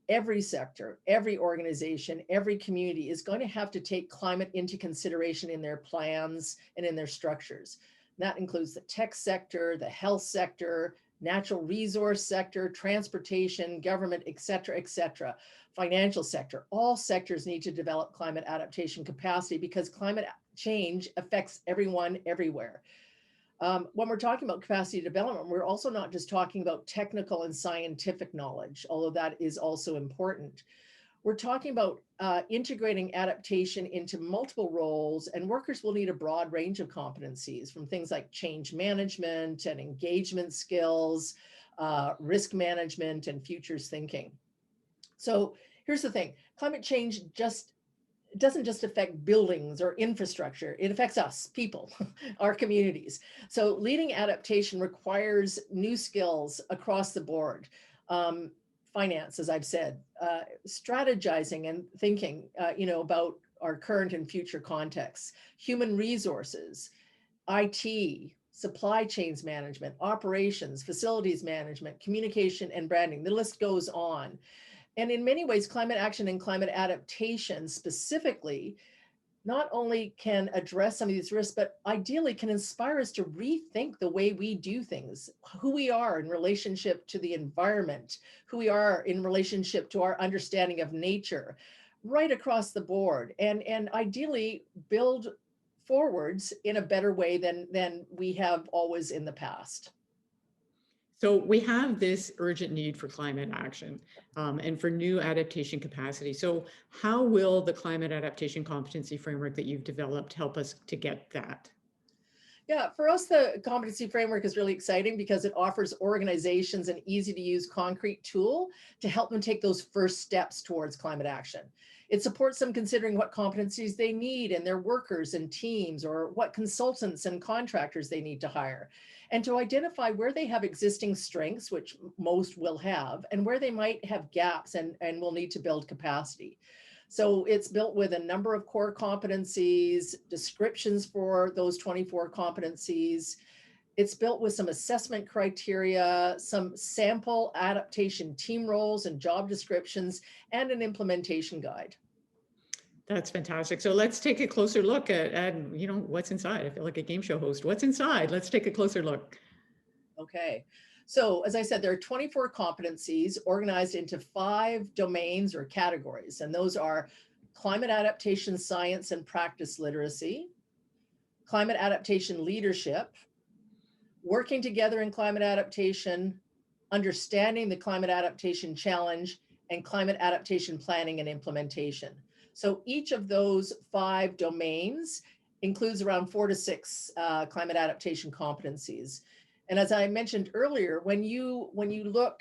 Every sector, every organization, every community is going to have to take climate into consideration in their plans and in their structures. That includes the tech sector, the health sector, natural resource sector, transportation, government, et cetera, financial sector. All sectors need to develop climate adaptation capacity because climate change affects everyone, everywhere. When we're talking about capacity development, we're also not just talking about technical and scientific knowledge, although that is also important. We're talking about integrating adaptation into multiple roles, and workers will need a broad range of competencies, from things like change management and engagement skills, risk management, and futures thinking. So here's the thing, climate change doesn't just affect buildings or infrastructure, it affects us, people, our communities. So leading adaptation requires new skills across the board. Finance, as I've said, strategizing and thinking, about our current and future contexts, human resources, IT, supply chains management, operations, facilities management, communication, and branding. The list goes on. And in many ways, climate action and climate adaptation specifically not only can address some of these risks, but ideally can inspire us to rethink the way we do things, who we are in relationship to the environment, who we are in relationship to our understanding of nature, right across the board, and ideally build forwards in a better way than we have always in the past. So we have this urgent need for climate action and for new adaptation capacity. So how will the Climate Adaptation Competency Framework that you've developed help us to get that? Yeah, for us, the competency framework is really exciting because it offers organizations an easy to use concrete tool to help them take those first steps towards climate action. It supports them considering what competencies they need in their workers and teams, or what consultants and contractors they need to hire, and to identify where they have existing strengths, which most will have, and where they might have gaps and will need to build capacity. So it's built with a number of core competencies, descriptions for those 24 competencies. It's built with some assessment criteria, some sample adaptation team roles and job descriptions, and an implementation guide. That's fantastic. So let's take a closer look at what's inside. I feel like a game show host. What's inside? Let's take a closer look. Okay. So as I said, there are 24 competencies organized into 5 domains or categories, and those are climate adaptation science and practice literacy, climate adaptation leadership, working together in climate adaptation, understanding the climate adaptation challenge, and climate adaptation planning and implementation. So each of those 5 domains includes around 4 to 6 climate adaptation competencies. And as I mentioned earlier, when you look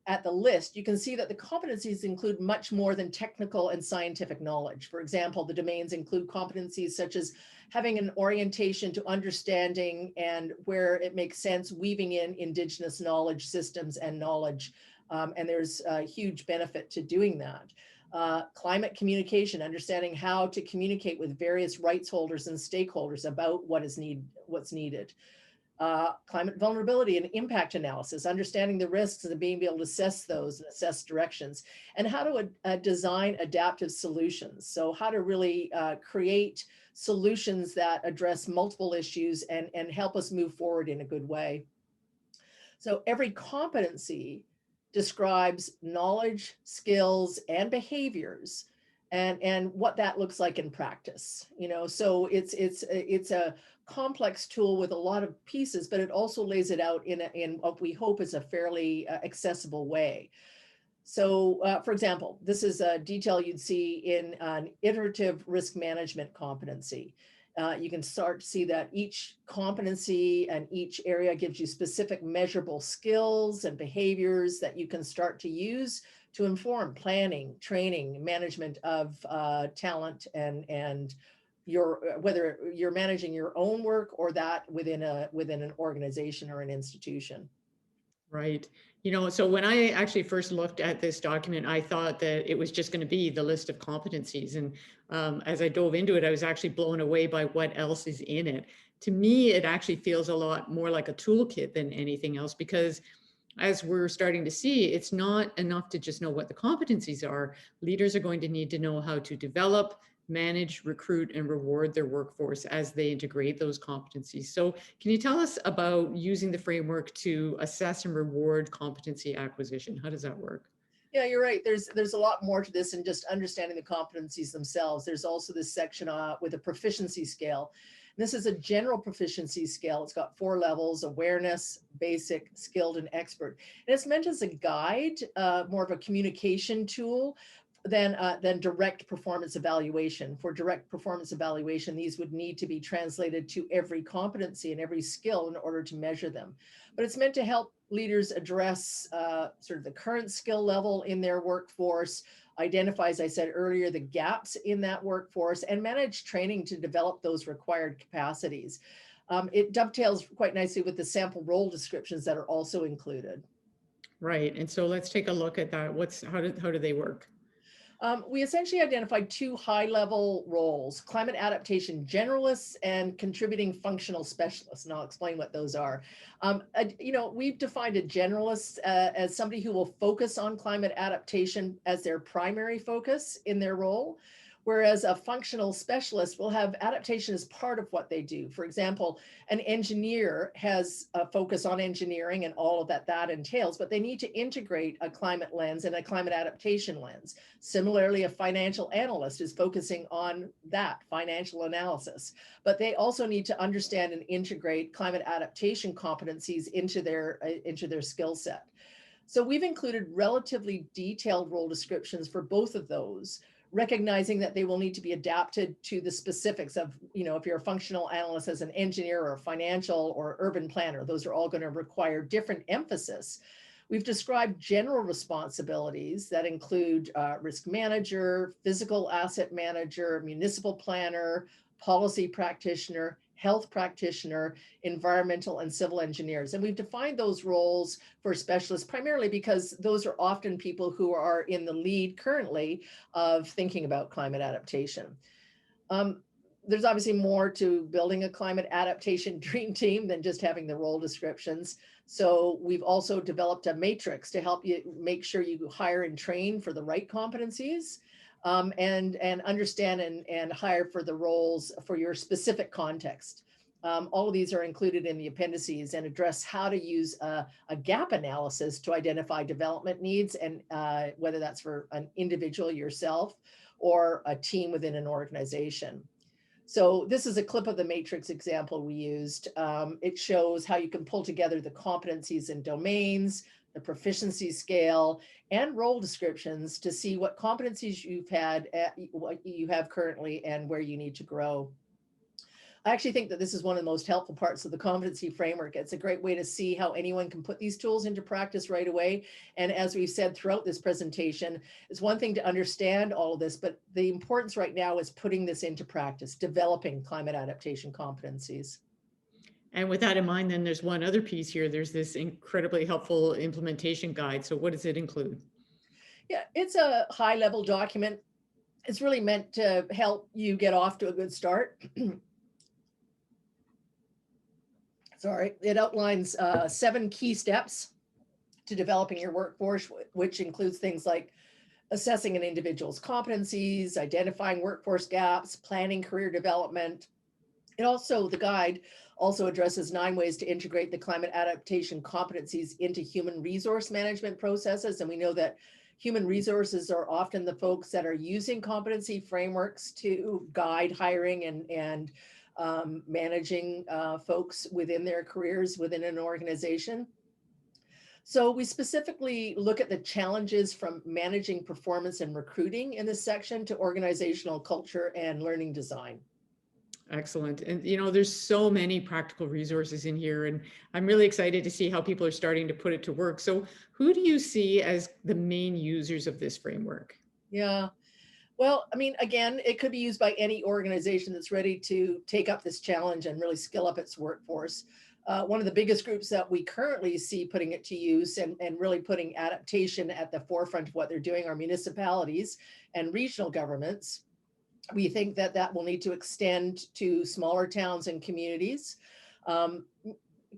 at the list, you can see that the competencies include much more than technical and scientific knowledge. For example, the domains include competencies such as having an orientation to understanding, and where it makes sense, weaving in Indigenous knowledge systems and knowledge. And there's a huge benefit to doing that. Climate communication, understanding how to communicate with various rights holders and stakeholders about what's needed. Climate vulnerability and impact analysis, understanding the risks and being able to assess those and assess directions, and how to design adaptive solutions. So how to really create solutions that address multiple issues and help us move forward in a good way. So every competency describes knowledge, skills, and behaviors, and what that looks like in practice. So it's a complex tool with a lot of pieces, but it also lays it out in what we hope is a fairly accessible way. So for example, this is a detail you'd see in an iterative risk management competency. You can start to see that each competency and each area gives you specific measurable skills and behaviors that you can start to use to inform planning, training, management of talent, and whether you're managing your own work or that within an organization or an institution. Right. So when I actually first looked at this document, I thought that it was just going to be the list of competencies. And as I dove into it, I was actually blown away by what else is in it. To me, it actually feels a lot more like a toolkit than anything else, because as we're starting to see, it's not enough to just know what the competencies are. Leaders are going to need to know how to develop, manage, recruit, and reward their workforce as they integrate those competencies. So can you tell us about using the framework to assess and reward competency acquisition? How does that work? Yeah, you're right. There's a lot more to this than just understanding the competencies themselves. There's also this section with a proficiency scale. This is a general proficiency scale. It's got 4 levels: awareness, basic, skilled, and expert. And it's meant as a guide, more of a communication tool than direct performance evaluation. For direct performance evaluation, these would need to be translated to every competency and every skill in order to measure them. But it's meant to help leaders address sort of the current skill level in their workforce, identify, as I said earlier, the gaps in that workforce, and manage training to develop those required capacities. It dovetails quite nicely with the sample role descriptions that are also included. Right. And so let's take a look at that. How do they work? We essentially identified 2 high-level roles: climate adaptation generalists and contributing functional specialists. And I'll explain what those are. We've defined a generalist as somebody who will focus on climate adaptation as their primary focus in their role, whereas a functional specialist will have adaptation as part of what they do. For example, an engineer has a focus on engineering and all of that entails, but they need to integrate a climate lens and a climate adaptation lens. Similarly, a financial analyst is focusing on that financial analysis, but they also need to understand and integrate climate adaptation competencies into their skill set. So we've included relatively detailed role descriptions for both of those, recognizing that they will need to be adapted to the specifics of, if you're a functional analyst as an engineer or financial or urban planner, those are all going to require different emphasis. We've described general responsibilities that include risk manager, physical asset manager, municipal planner, policy practitioner, health practitioner, environmental and civil engineers. And we've defined those roles for specialists primarily because those are often people who are in the lead currently of thinking about climate adaptation. There's obviously more to building a climate adaptation dream team than just having the role descriptions. So we've also developed a matrix to help you make sure you hire and train for the right competencies. And understand and hire for the roles for your specific context. All of these are included in the appendices and address how to use a gap analysis to identify development needs, and whether that's for an individual yourself or a team within an organization. So this is a clip of the matrix example we used. It shows how you can pull together the competencies and domains, the proficiency scale, and role descriptions to see what competencies what you have currently and where you need to grow. I actually think that this is one of the most helpful parts of the competency framework. It's a great way to see how anyone can put these tools into practice right away. And as we've said throughout this presentation, it's one thing to understand all of this, but the importance right now is putting this into practice, developing climate adaptation competencies. And with that in mind, then there's one other piece here. There's this incredibly helpful implementation guide. So what does it include? Yeah, it's a high-level document. It's really meant to help you get off to a good start. Sorry, it outlines 7 key steps to developing your workforce, which includes things like assessing an individual's competencies, identifying workforce gaps, planning career development. The guide also addresses 9 ways to integrate the climate adaptation competencies into human resource management processes. And we know that human resources are often the folks that are using competency frameworks to guide hiring and managing folks within their careers within an organization. So we specifically look at the challenges from managing performance and recruiting in this section to organizational culture and learning design. Excellent. And there's so many practical resources in here, and I'm really excited to see how people are starting to put it to work. So who do you see as the main users of this framework? Yeah. Well, I mean, again, it could be used by any organization that's ready to take up this challenge and really skill up its workforce. One of the biggest groups that we currently see putting it to use and really putting adaptation at the forefront of what they're doing are municipalities and regional governments. We think that that will need to extend to smaller towns and communities.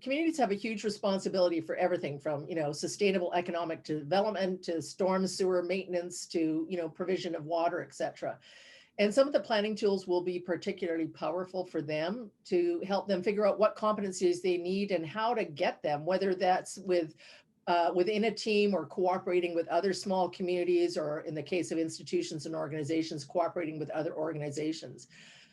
Communities have a huge responsibility for everything from, sustainable economic development to storm sewer maintenance to, provision of water, et cetera. And some of the planning tools will be particularly powerful for them to help them figure out what competencies they need and how to get them, whether that's within a team or cooperating with other small communities, or in the case of institutions and organizations, cooperating with other organizations.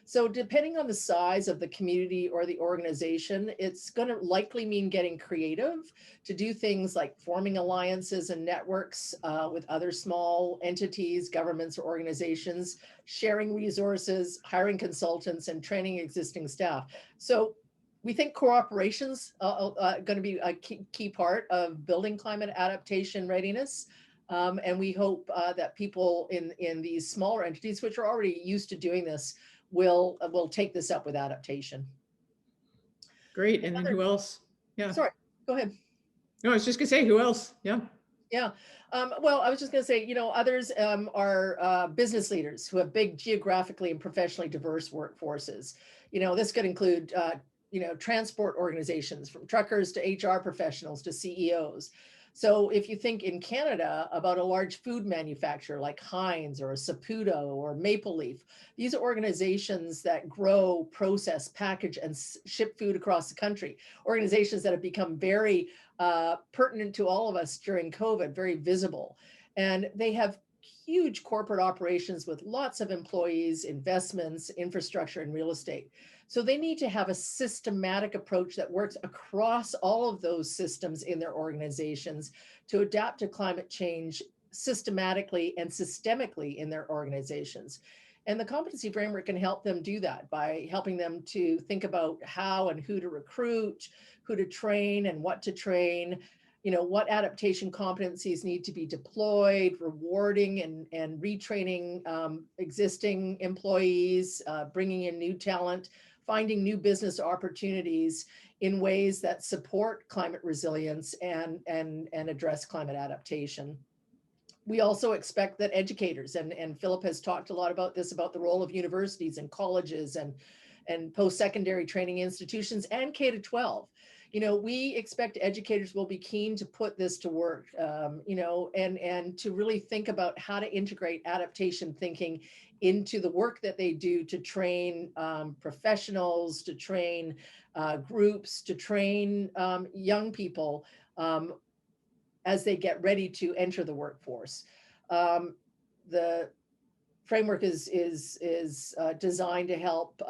So depending on the size of the community or the organization, it's going to likely mean getting creative to do things like forming alliances and networks with other small entities, governments, or organizations, sharing resources, hiring consultants, and training existing staff. So we think cooperation's going to be a key part of building climate adaptation readiness. And we hope that people in these smaller entities, which are already used to doing this, will take this up with adaptation. Great. And then who else? Yeah. Sorry, go ahead. No, I was just gonna say, who else? Yeah. Yeah. Well, I was just going to say, others are business leaders who have big geographically and professionally diverse workforces. This could include, transport organizations, from truckers to HR professionals to CEOs. So if you think in Canada about a large food manufacturer like Heinz or Saputo or Maple Leaf, these are organizations that grow, process, package, and ship food across the country. Organizations that have become very pertinent to all of us during COVID, very visible. And they have huge corporate operations with lots of employees, investments, infrastructure, and real estate. So they need to have a systematic approach that works across all of those systems in their organizations to adapt to climate change systematically and systemically in their organizations. And the competency framework can help them do that by helping them to think about how and who to recruit, who to train and what to train, what adaptation competencies need to be deployed, rewarding and retraining existing employees, bringing in new talent, finding new business opportunities in ways that support climate resilience and address climate adaptation. We also expect that educators, and Philip has talked a lot about this, about the role of universities and colleges and post-secondary training institutions and K-12. We expect educators will be keen to put this to work, and to really think about how to integrate adaptation thinking into the work that they do to train professionals, to train groups, to train young people as they get ready to enter the workforce. The framework is designed to help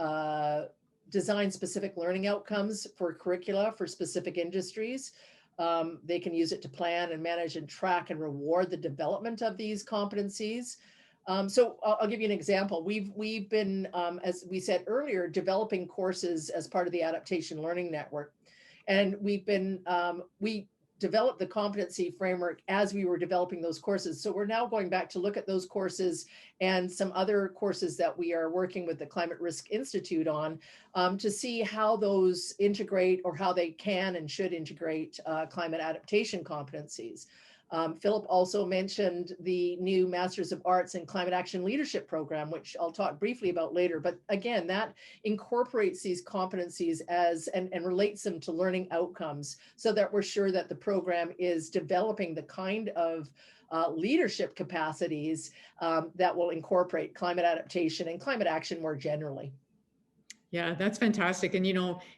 design specific learning outcomes for curricula for specific industries. They can use it to plan and manage and track and reward the development of these competencies. So I'll give you an example. We've been, as we said earlier, developing courses as part of the Adaptation Learning Network. And we developed the competency framework as we were developing those courses. So we're now going back to look at those courses and some other courses that we are working with the Climate Risk Institute on to see how those integrate, or how they can and should integrate climate adaptation competencies. Philip also mentioned the new Masters of Arts in Climate Action Leadership program, which I'll talk briefly about later. But again, that incorporates these competencies and relates them to learning outcomes so that we're sure that the program is developing the kind of leadership capacities that will incorporate climate adaptation and climate action more generally. Yeah, that's fantastic. And,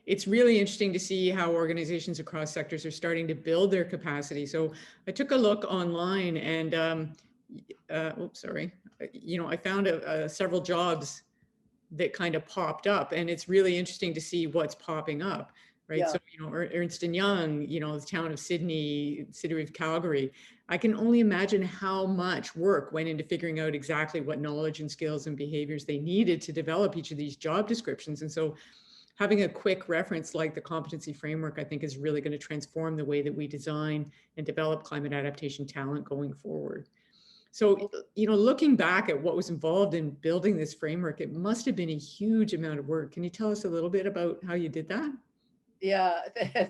it's really interesting to see how organizations across sectors are starting to build their capacity. So I took a look online and, I found several jobs that kind of popped up, and it's really interesting to see what's popping up, right? Yeah. So, Ernst & Young, the town of Sydney, city of Calgary, I can only imagine how much work went into figuring out exactly what knowledge and skills and behaviors they needed to develop each of these job descriptions. And so having a quick reference like the competency framework, I think, is really going to transform the way that we design and develop climate adaptation talent going forward. So, looking back at what was involved in building this framework, it must have been a huge amount of work. Can you tell us a little bit about how you did that? Yeah,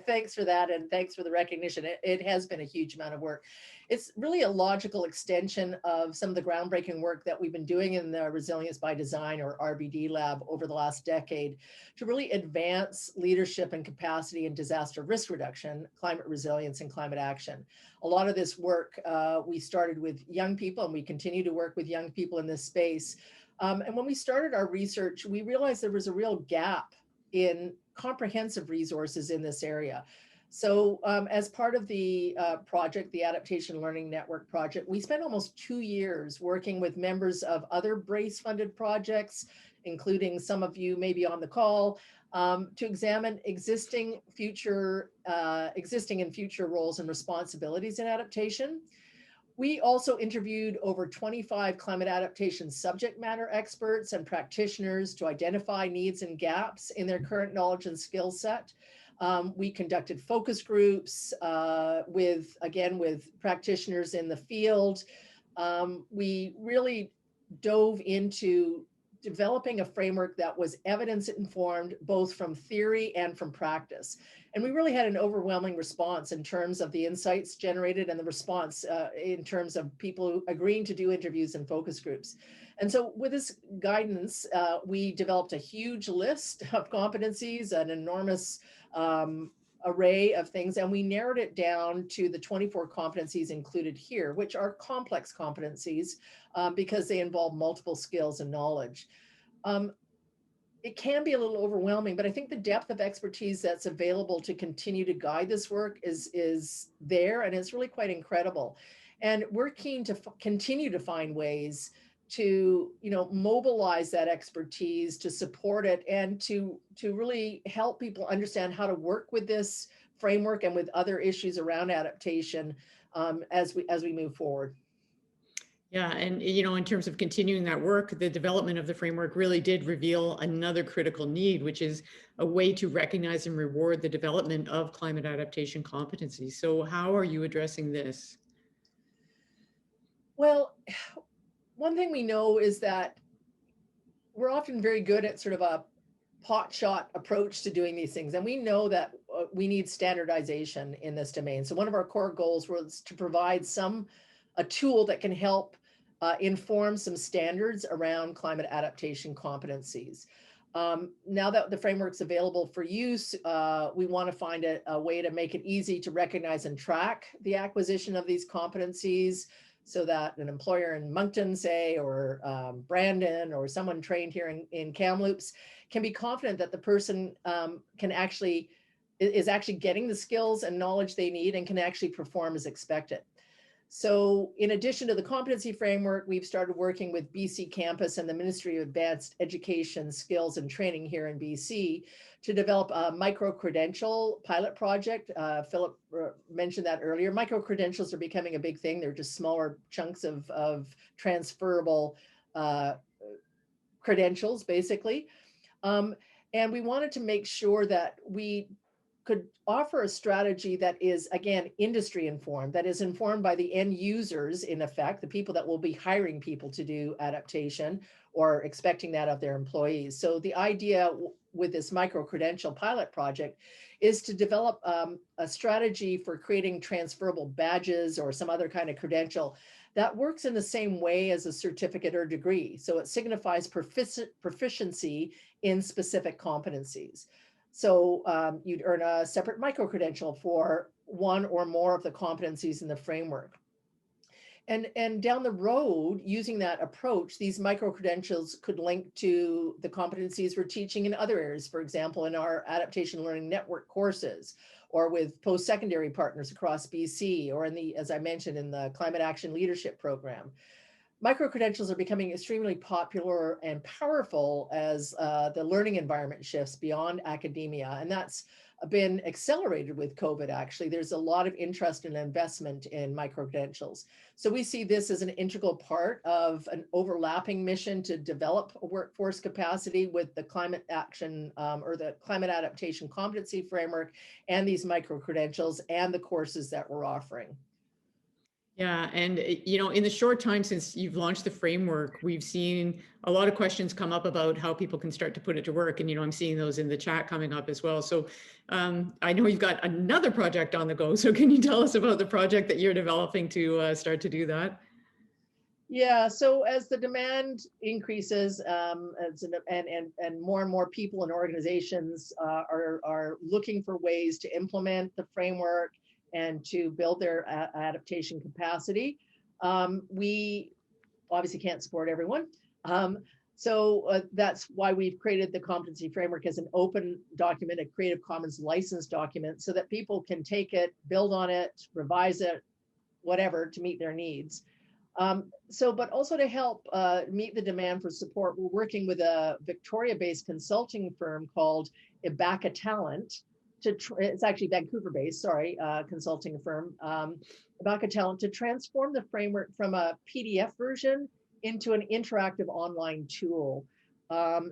thanks for that. And thanks for the recognition. It has been a huge amount of work. It's really a logical extension of some of the groundbreaking work that we've been doing in the Resilience by Design, or RBD lab, over the last decade to really advance leadership and capacity in disaster risk reduction, climate resilience, and climate action. A lot of this work we started with young people, and we continue to work with young people in this space. And when we started our research, we realized there was a real gap in comprehensive resources in this area. So as part of the project, the Adaptation Learning Network project, we spent almost 2 years working with members of other BRACE-funded projects, including some of you maybe on the call, to examine existing and future roles and responsibilities in adaptation. We also interviewed over 25 climate adaptation subject matter experts and practitioners to identify needs and gaps in their current knowledge and skill set. We conducted focus groups with practitioners in the field. We really dove into developing a framework that was evidence-informed, both from theory and from practice. And we really had an overwhelming response in terms of the insights generated and the response in terms of people agreeing to do interviews and focus groups. And so with this guidance, we developed a huge list of competencies, an enormous array of things, and we narrowed it down to the 24 competencies included here, which are complex competencies because they involve multiple skills and knowledge. It can be a little overwhelming, but I think the depth of expertise that's available to continue to guide this work is there, and it's really quite incredible. And we're keen to continue to find ways to, mobilize that expertise, to support it, and to really help people understand how to work with this framework and with other issues around adaptation as we move forward. Yeah, and in terms of continuing that work, the development of the framework really did reveal another critical need, which is a way to recognize and reward the development of climate adaptation competencies. So how are you addressing this? Well, one thing we know is that we're often very good at sort of a pot shot approach to doing these things. And we know that we need standardization in this domain. So one of our core goals was to provide a tool that can help inform some standards around climate adaptation competencies. Now that the framework's available for use, we want to find a way to make it easy to recognize and track the acquisition of these competencies, so that an employer in Moncton, say, or Brandon, or someone trained here in Kamloops can be confident that the person is actually getting the skills and knowledge they need and can actually perform as expected. So in addition to the competency framework, we've started working with BC Campus and the Ministry of Advanced Education, Skills and Training here in BC to develop a micro-credential pilot project. Philip mentioned that earlier. Micro-credentials are becoming a big thing. They're just smaller chunks of transferable credentials, basically. And we wanted to make sure that we could offer a strategy that is, again, industry informed, that is informed by the end users, in effect, the people that will be hiring people to do adaptation or expecting that of their employees. So the idea with this micro-credential pilot project is to develop a strategy for creating transferable badges or some other kind of credential that works in the same way as a certificate or degree. So it signifies proficiency in specific competencies. So you'd earn a separate micro-credential for one or more of the competencies in the framework. And down the road, using that approach, these micro-credentials could link to the competencies we're teaching in other areas, for example, in our Adaptation Learning Network courses, or with post-secondary partners across BC, or as I mentioned, in the Climate Action Leadership Program. Micro-credentials are becoming extremely popular and powerful as the learning environment shifts beyond academia. And that's been accelerated with COVID, actually. There's a lot of interest and investment in micro-credentials. So we see this as an integral part of an overlapping mission to develop a workforce capacity with the climate action or the Climate Adaptation Competency Framework and these micro-credentials and the courses that we're offering. Yeah, and in the short time since you've launched the framework, we've seen a lot of questions come up about how people can start to put it to work. And I'm seeing those in the chat coming up as well. So I know you've got another project on the go. So can you tell us about the project that you're developing to start to do that? Yeah, so as the demand increases and more people and organizations are looking for ways to implement the framework and to build their adaptation capacity. We obviously can't support everyone. So that's why we've created the competency framework as an open document, a Creative Commons licensed document, so that people can take it, build on it, revise it, whatever, to meet their needs. But also to help meet the demand for support, we're working with a Victoria-based consulting firm called Ibaka Talent. It's actually Vancouver-based, consulting firm, Ibaka Talent, to transform the framework from a PDF version into an interactive online tool.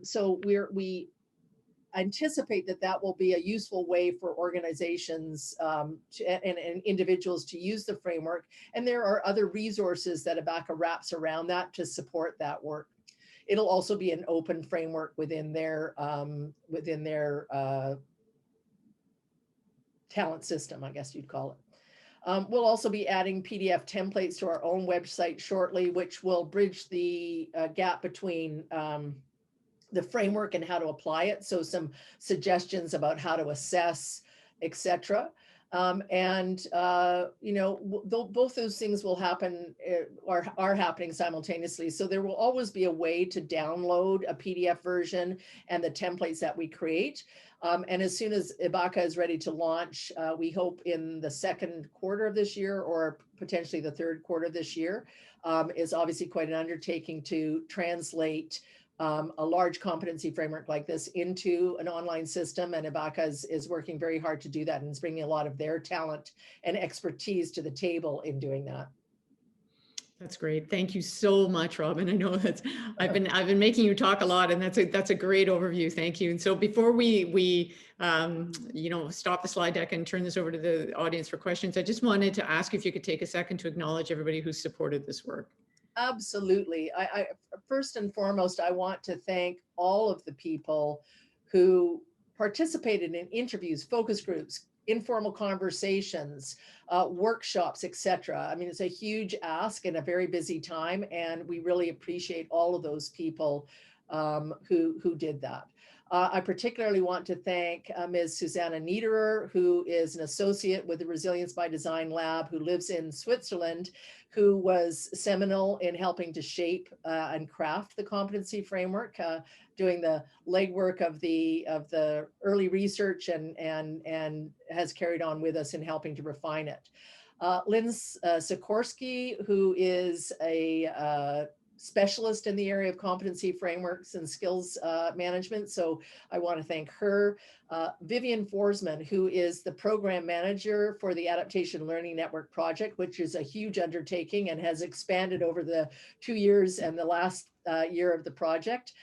So we anticipate that will be a useful way for organizations and individuals to use the framework. And there are other resources that Ibaka wraps around that to support that work. It'll also be an open framework within their talent system, I guess you'd call it. We'll also be adding PDF templates to our own website shortly, which will bridge the gap between the framework and how to apply it. So some suggestions about how to assess etc. Both those things will happen or are happening simultaneously. So there will always be a way to download a PDF version and the templates that we create. And as soon as IBACA is ready to launch, we hope in the second quarter of this year or potentially the third quarter of this year, is obviously quite an undertaking to translate a large competency framework like this into an online system, and IBACA is working very hard to do that and is bringing a lot of their talent and expertise to the table in doing that. That's great. Thank you so much, Robin. I know that's I've been making you talk a lot, and that's a great overview. Thank you. And so before we stop the slide deck and turn this over to the audience for questions, I just wanted to ask if you could take a second to acknowledge everybody who's supported this work. Absolutely. I first and foremost, I want to thank all of the people who participated in interviews, focus groups, informal conversations, workshops, etc. I mean, it's a huge ask in a very busy time, and we really appreciate all of those people who did that. I particularly want to thank Ms. Susanna Niederer, who is an associate with the Resilience by Design Lab, who lives in Switzerland, who was seminal in helping to shape and craft the competency framework, doing the legwork of the early research and has carried on with us in helping to refine it. Lynn Sikorsky, who is a specialist in the area of competency frameworks and skills management. So I want to thank her. Vivian Forsman, who is the program manager for the Adaptation Learning Network project, which is a huge undertaking and has expanded over the 2 years and the last year of the project.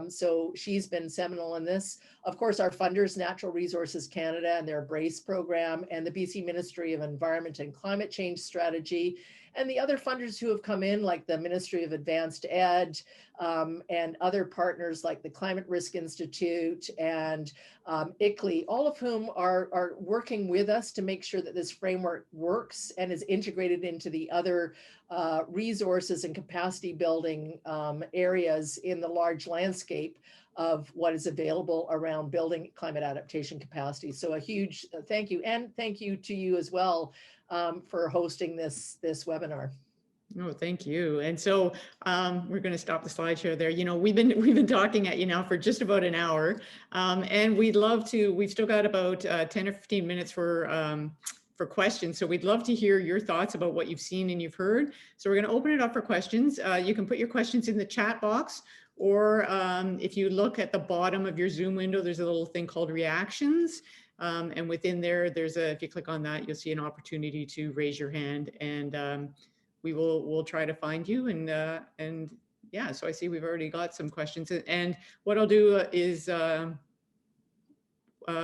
So she's been seminal in this. Of course, our funders, Natural Resources Canada and their BRACE program, and the BC Ministry of Environment and Climate Change Strategy, and the other funders who have come in, like the Ministry of Advanced Ed, and other partners like the Climate Risk Institute and ICLEI, all of whom are working with us to make sure that this framework works and is integrated into the other resources and capacity building areas in the large landscape of what is available around building climate adaptation capacity. So a huge thank you, and thank you to you as well for hosting this webinar. Oh, thank you. And so we're going to stop the slideshow there. You know, we've been talking at you now for just about an hour, and we'd love to. We've still got about 10 or 15 minutes for questions. So we'd love to hear your thoughts about what you've seen and you've heard. So we're going to open it up for questions. You can put your questions in the chat box, or if you look at the bottom of your Zoom window, there's a little thing called reactions. And within there, if you click on that, you'll see an opportunity to raise your hand, and we'll try to find you. And yeah, so I see we've already got some questions. And what I'll do is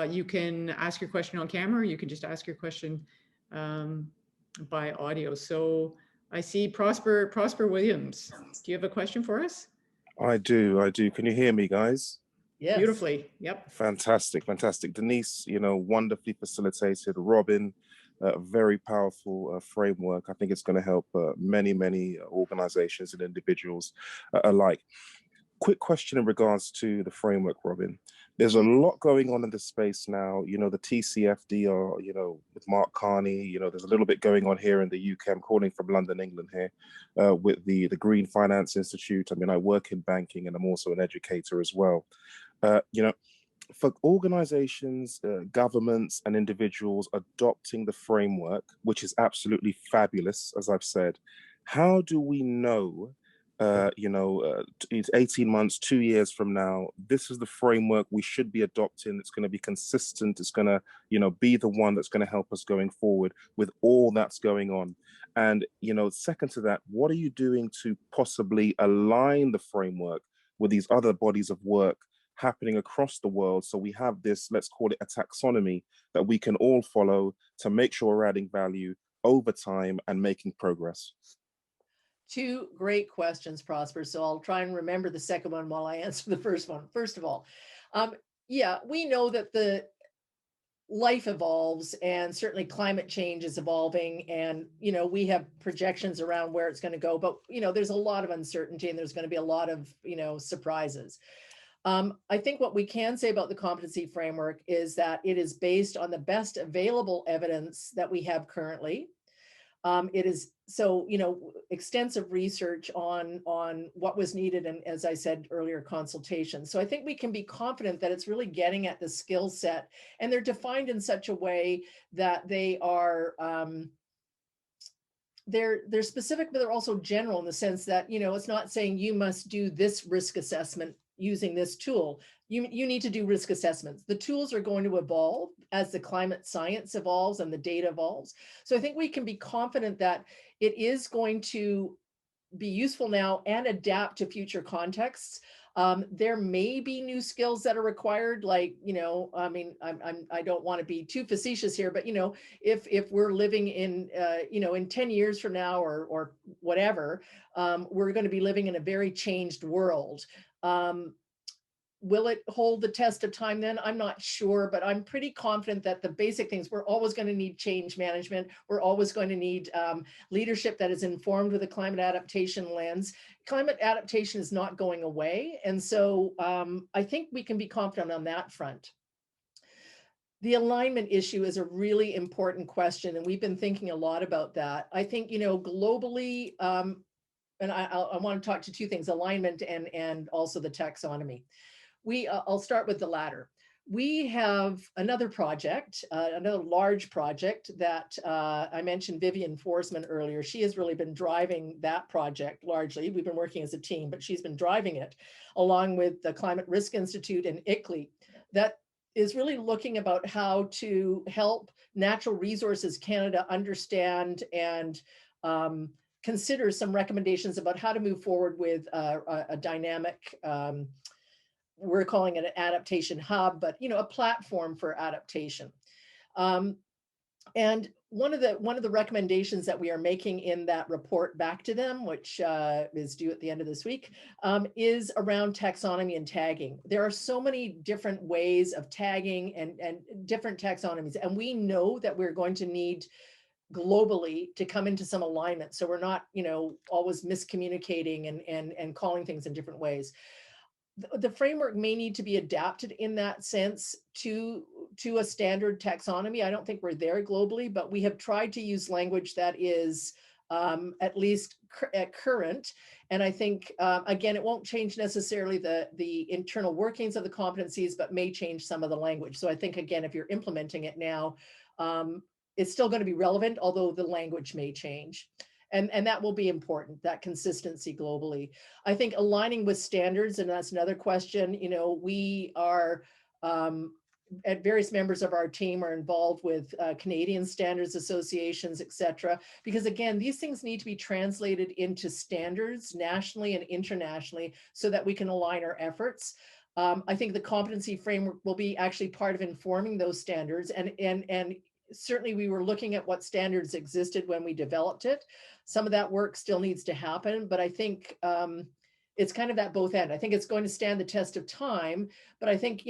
you can ask your question on camera, or you can just ask your question by audio. So I see Prosper Williams. Do you have a question for us? I do. Can you hear me, guys? Yes. Beautifully. Yep. Fantastic. Denise, wonderfully facilitated. Robin, a very powerful framework. I think it's going to help many organizations and individuals alike. Quick question in regards to the framework, Robin. There's a lot going on in the space now. The TCFD, with Mark Carney, there's a little bit going on here in the UK. I'm calling from London, England here, with the Green Finance Institute. I mean, I work in banking and I'm also an educator as well. For organizations, governments and individuals adopting the framework, which is absolutely fabulous, as I've said, how do we know, it's 18 months, 2 years from now, this is the framework we should be adopting. It's going to be consistent. It's going to, be the one that's going to help us going forward with all that's going on. And, second to that, what are you doing to possibly align the framework with these other bodies of work happening across the world, so we have this, let's call it a taxonomy, that we can all follow to make sure we're adding value over time and making progress? Two great questions, Prosper. So I'll try and remember the second one while I answer the first one. First of all, yeah, we know that the life evolves, and certainly climate change is evolving, and we have projections around where it's going to go, but there's a lot of uncertainty, and there's going to be a lot of surprises. I think what we can say about the competency framework is that it is based on the best available evidence that we have currently. It is so, extensive research on what was needed, and as I said earlier, consultation. So I think we can be confident that it's really getting at the skill set, and they're defined in such a way that they are they're specific, but they're also general in the sense that, it's not saying you must do this risk assessment using this tool. You need to do risk assessments. The tools are going to evolve as the climate science evolves and the data evolves. So I think we can be confident that it is going to be useful now and adapt to future contexts. There may be new skills that are required, like, I don't want to be too facetious here, but, if we're living in, in 10 years from now or whatever, we're going to be living in a very changed world. Will it hold the test of time then? I'm not sure, but I'm pretty confident that the basic things, we're always going to need change management. We're always going to need leadership that is informed with a climate adaptation lens. Climate adaptation is not going away. And so I think we can be confident on that front. The alignment issue is a really important question, and we've been thinking a lot about that. I think, globally, and I want to talk to two things, alignment and also the taxonomy. I'll start with the latter. We have another project, another large project that I mentioned Vivian Forsman earlier. She has really been driving that project largely. We've been working as a team, but she's been driving it along with the Climate Risk Institute and ICLEI. That is really looking about how to help Natural Resources Canada understand and consider some recommendations about how to move forward with a dynamic, we're calling it an adaptation hub, but a platform for adaptation. And one of the recommendations that we are making in that report back to them, which is due at the end of this week, is around taxonomy and tagging. There are so many different ways of tagging and different taxonomies, and we know that we're going to need globally to come into some alignment. So we're not, always miscommunicating and calling things in different ways. The framework may need to be adapted in that sense to a standard taxonomy. I don't think we're there globally, but we have tried to use language that is at least current. And I think, again, it won't change necessarily the internal workings of the competencies, but may change some of the language. So I think, again, if you're implementing it now, it's still going to be relevant, although the language may change. And that will be important, that consistency globally. I think aligning with standards, and that's another question, we are, at various members of our team are involved with Canadian standards associations, et cetera, because again, these things need to be translated into standards nationally and internationally so that we can align our efforts. I think the competency framework will be actually part of informing those standards, and certainly we were looking at what standards existed when we developed it. Some of that work still needs to happen, but I think it's kind of that both end. I think it's going to stand the test of time, but I think,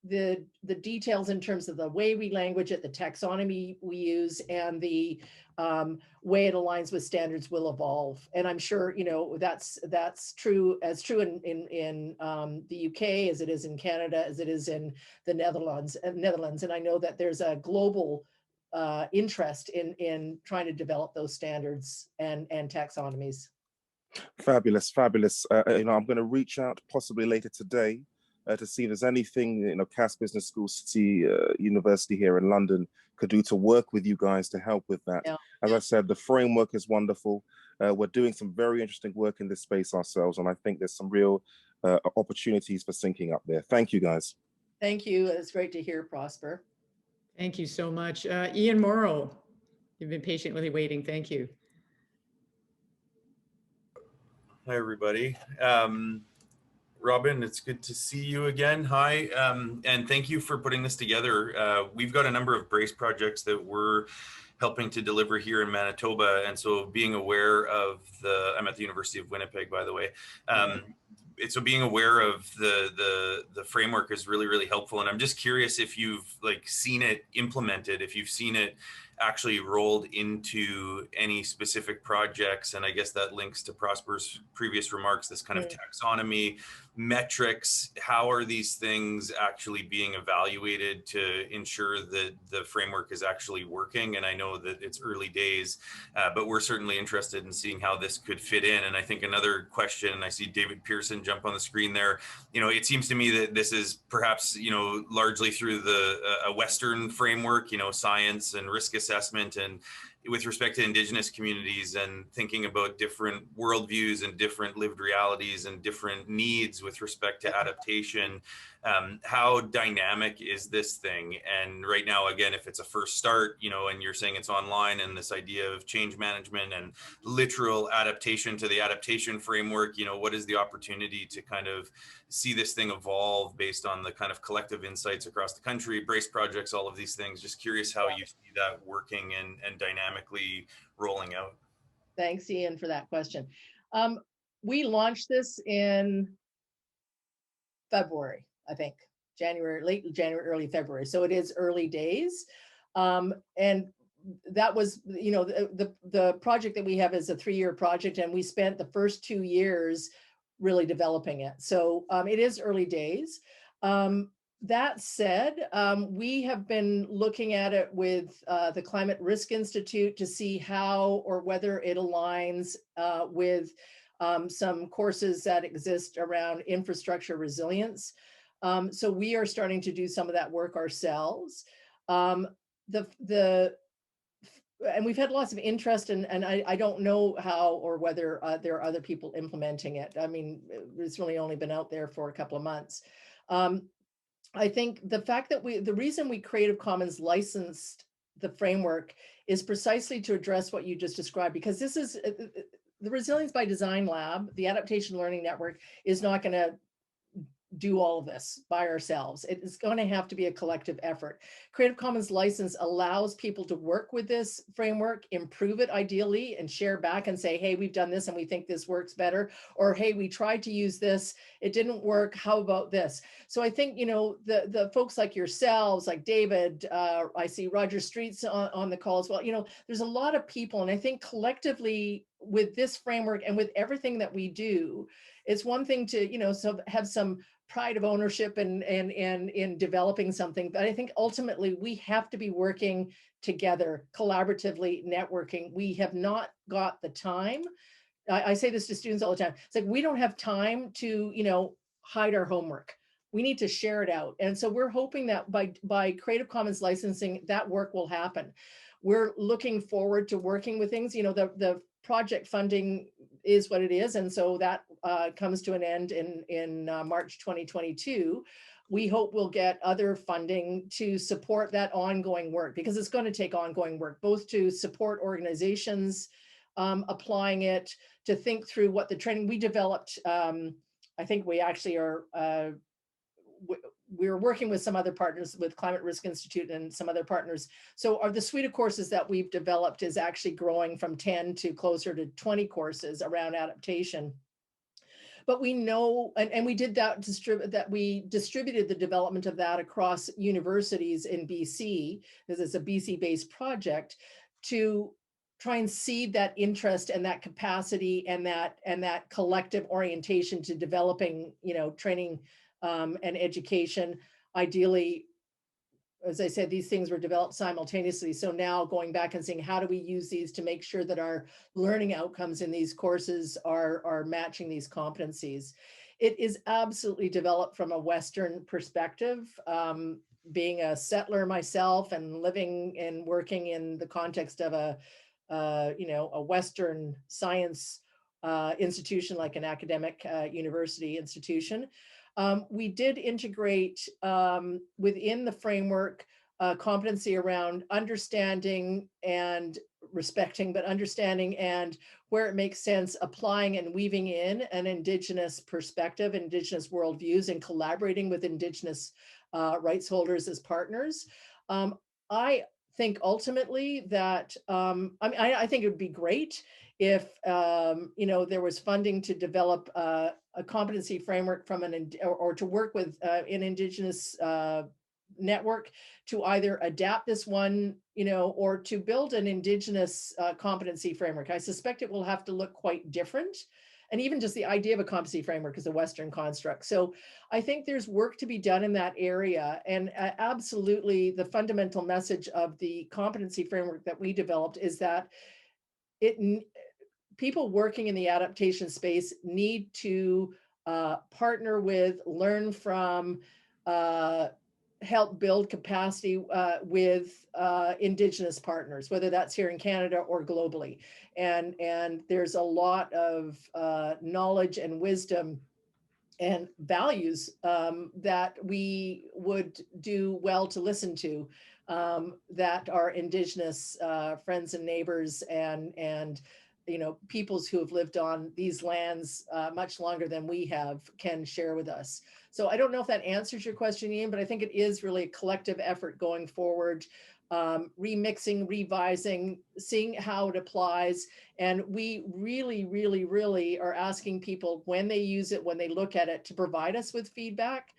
the details in terms of the way we language it, the taxonomy we use, and the way it aligns with standards will evolve. And I'm sure, that's true in the UK as it is in Canada, as it is in the Netherlands. And I know that there's a global interest in trying to develop those standards and taxonomies. Fabulous. I'm going to reach out possibly later today to see if there's anything, Cass Business School, City University here in London could do to work with you guys to help with that. Yeah. As I said, the framework is wonderful. We're doing some very interesting work in this space ourselves, and I think there's some real opportunities for syncing up there. Thank you, guys. Thank you. It's great to hear, Prosper. Thank you so much. Ian Morrow, you've been patiently waiting. Thank you. Hi, everybody. Robin, it's good to see you again. Hi, and thank you for putting this together. We've got a number of BRACE projects that we're helping to deliver here in Manitoba. And so being aware of I'm at the University of Winnipeg, by the way. So being aware of the framework is really, really helpful. And I'm just curious if you've seen it implemented, if you've seen it actually rolled into any specific projects. And I guess that links to Prosper's previous remarks, this kind of taxonomy metrics? How are these things actually being evaluated to ensure that the framework is actually working? And I know that it's early days, but we're certainly interested in seeing how this could fit in. And I think another question, and I see David Pearson jump on the screen there, it seems to me that this is perhaps, largely through a Western framework, science and risk assessment, and with respect to Indigenous communities and thinking about different worldviews and different lived realities and different needs with respect to adaptation. How dynamic is this thing? And right now, again, if it's a first start, and you're saying it's online, and this idea of change management and literal adaptation to the adaptation framework, what is the opportunity to kind of see this thing evolve based on the kind of collective insights across the country, brace projects, all of these things? Just curious how you see that working and dynamically rolling out. Thanks, Ian, for that question. We launched this in February, I think, late January, early February. So it is early days. And that was, the project that we have is a 3-year project, and we spent the first 2 years really developing it. So it is early days. That said, we have been looking at it with the Climate Risk Institute to see how or whether it aligns with some courses that exist around infrastructure resilience. So we are starting to do some of that work ourselves. And we've had lots of interest, and I don't know how or whether there are other people implementing it. I mean, it's really only been out there for a couple of months. I think the fact that the reason we Creative Commons licensed the framework is precisely to address what you just described, because this is the Resilience by Design Lab, the Adaptation Learning Network, is not going to do all of this by ourselves. It is going to have to be a collective effort. Creative Commons license allows people to work with this framework, improve it ideally, and share back and say, hey, we've done this and we think this works better. Or, hey, we tried to use this, it didn't work, how about this? So I think, the folks like yourselves, like David, I see Roger Streets on the call as well. There's a lot of people, and I think collectively with this framework and with everything that we do, it's one thing to, have some pride of ownership and in developing something. But I think ultimately we have to be working together, collaboratively, networking. We have not got the time. I say this to students all the time. It's like, we don't have time to, hide our homework. We need to share it out. And so we're hoping that by Creative Commons licensing, that work will happen. We're looking forward to working with things. The project funding is what it is. And so that comes to an end in March 2022. We hope we'll get other funding to support that ongoing work, because it's going to take ongoing work, both to support organizations applying it, to think through what the training we developed. I think we actually are we're working with some other partners, with Climate Risk Institute and some other partners. So the suite of courses that we've developed is actually growing from 10 to closer to 20 courses around adaptation. But we know, and we did that, we distributed the development of that across universities in BC, because it's a BC-based project, to try and seed that interest and that capacity and that collective orientation to developing, training and education. Ideally, as I said, these things were developed simultaneously. So now going back and saying, how do we use these to make sure that our learning outcomes in these courses are matching these competencies? It is absolutely developed from a Western perspective. Being a settler myself and living and working in the context of a Western science institution, like an academic university institution, we did integrate within the framework competency around understanding and respecting, but understanding and, where it makes sense, applying and weaving in an Indigenous perspective, Indigenous worldviews, and collaborating with Indigenous rights holders as partners. I think ultimately that, I think it would be great if there was funding to develop a competency framework from or to work with an Indigenous network to either adapt this one, or to build an Indigenous competency framework. I suspect it will have to look quite different and even just the idea of a competency framework is a Western construct. So I think there's work to be done in that area. And absolutely the fundamental message of the competency framework that we developed is that people working in the adaptation space need to partner with, learn from, help build capacity with Indigenous partners, whether that's here in Canada or globally. And there's a lot of knowledge and wisdom and values that we would do well to listen to, that our Indigenous friends and neighbors and peoples who have lived on these lands much longer than we have can share with us. So I don't know if that answers your question, Ian, but I think it is really a collective effort going forward, remixing, revising, seeing how it applies. And we really, really, really are asking people when they use it, when they look at it, to provide us with feedback,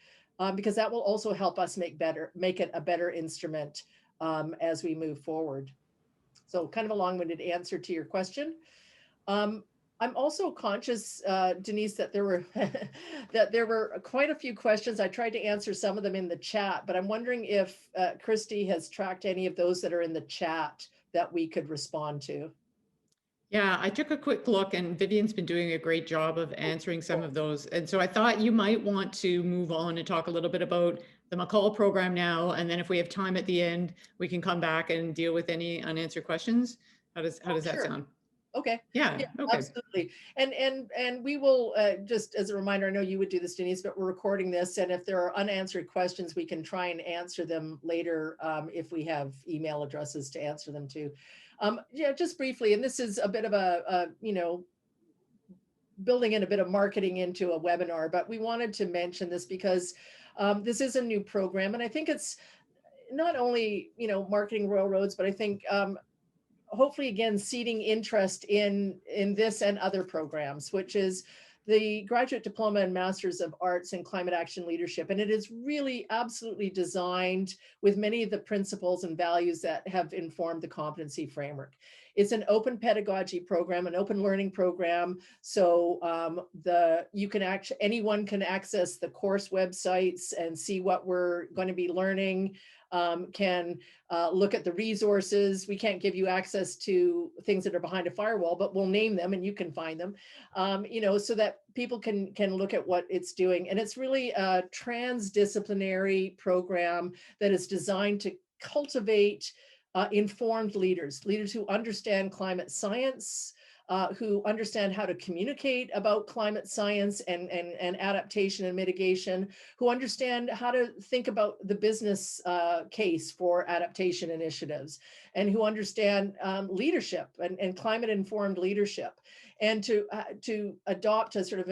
because that will also help us make it a better instrument as we move forward. So kind of a long-winded answer to your question. I'm also conscious, Denise, that there were quite a few questions. I tried to answer some of them in the chat, but I'm wondering if Christy has tracked any of those that are in the chat that we could respond to. Yeah, I took a quick look, and Vivian's been doing a great job of answering some of those. And so I thought you might want to move on and talk a little bit about the McCall program now, and then if we have time at the end, we can come back and deal with any unanswered questions. How does that sound? Okay. Yeah. Okay. Absolutely. And we will, just as a reminder, I know you would do this, Denise, but we're recording this. And if there are unanswered questions, we can try and answer them later if we have email addresses to answer them to. Yeah, just briefly, and this is a bit of a building in a bit of marketing into a webinar, but we wanted to mention this because this is a new program. And I think it's not only, marketing Royal Roads, but I think hopefully, again, seeding interest in this and other programs, which is the Graduate Diploma and Masters of Arts in Climate Action Leadership. And it is really absolutely designed with many of the principles and values that have informed the competency framework. It's an open pedagogy program, an open learning program. So anyone can access the course websites and see what we're going to be learning, can look at the resources. We can't give you access to things that are behind a firewall, but we'll name them and you can find them, so that people can look at what it's doing. And it's really a transdisciplinary program that is designed to cultivate informed leaders who understand climate science, who understand how to communicate about climate science and adaptation and mitigation, who understand how to think about the business case for adaptation initiatives, and who understand leadership and climate-informed leadership, and to adopt a sort of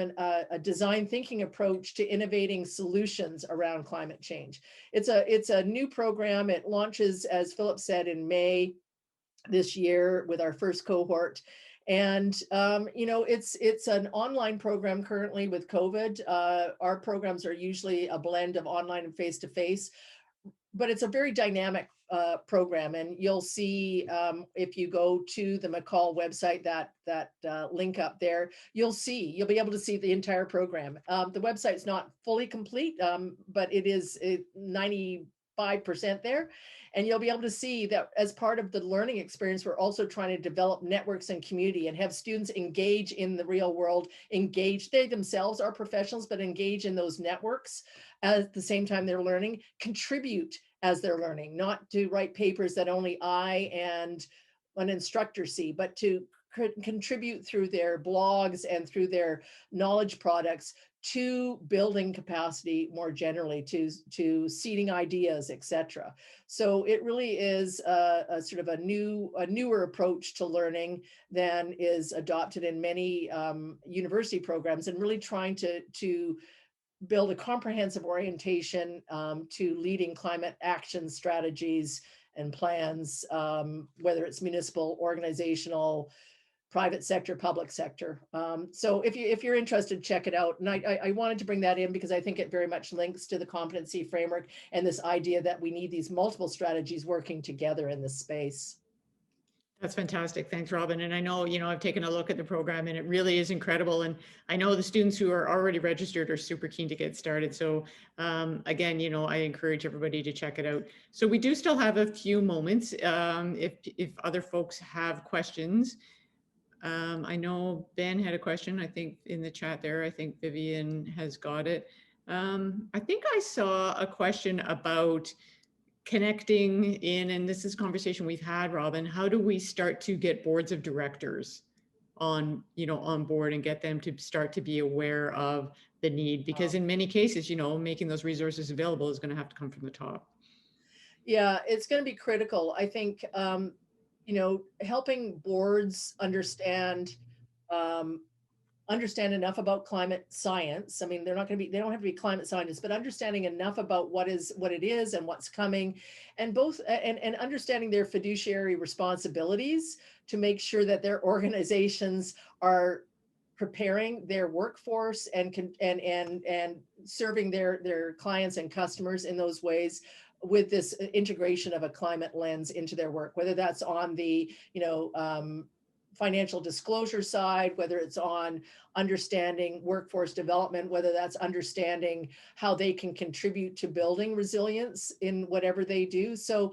a design thinking approach to innovating solutions around climate change. It's a new program. It launches, as Philip said, in May this year with our first cohort. And, it's an online program currently with COVID. Our programs are usually a blend of online and face-to-face, but it's a very dynamic program. And you'll see if you go to the McCall website, that link up there, you'll be able to see the entire program. The website's not fully complete, but it is 95% there. And you'll be able to see that as part of the learning experience, we're also trying to develop networks and community and have students engage in the real world, they themselves are professionals, but engage in those networks at the same time they're learning, contribute as they're learning, not to write papers that only I and an instructor see, but to contribute through their blogs and through their knowledge products to building capacity more generally, to seeding ideas, etc. So it really is a sort of a newer approach to learning than is adopted in many university programs, and really trying to build a comprehensive orientation to leading climate action strategies and plans, whether it's municipal, organizational, private sector, public sector. So if you're interested, check it out. And I wanted to bring that in because I think it very much links to the competency framework and this idea that we need these multiple strategies working together in this space. That's fantastic. Thanks, Robin. And I know, I've taken a look at the program and it really is incredible. And I know the students who are already registered are super keen to get started. So again, I encourage everybody to check it out. So we do still have a few moments if other folks have questions. I know Ben had a question, I think, in the chat there. I think Vivian has got it. I think I saw a question about connecting in, and this is a conversation we've had, Robin, how do we start to get boards of directors on board and get them to start to be aware of the need? Because in many cases, making those resources available is going to have to come from the top. Yeah, it's going to be critical. I think, helping boards understand enough about climate science. I mean, they don't have to be climate scientists, but understanding enough about what it is and what's coming, and understanding their fiduciary responsibilities to make sure that their organizations are preparing their workforce and serving their clients and customers in those ways, with this integration of a climate lens into their work, whether that's on the financial disclosure side, whether it's on understanding workforce development, whether that's understanding how they can contribute to building resilience in whatever they do. So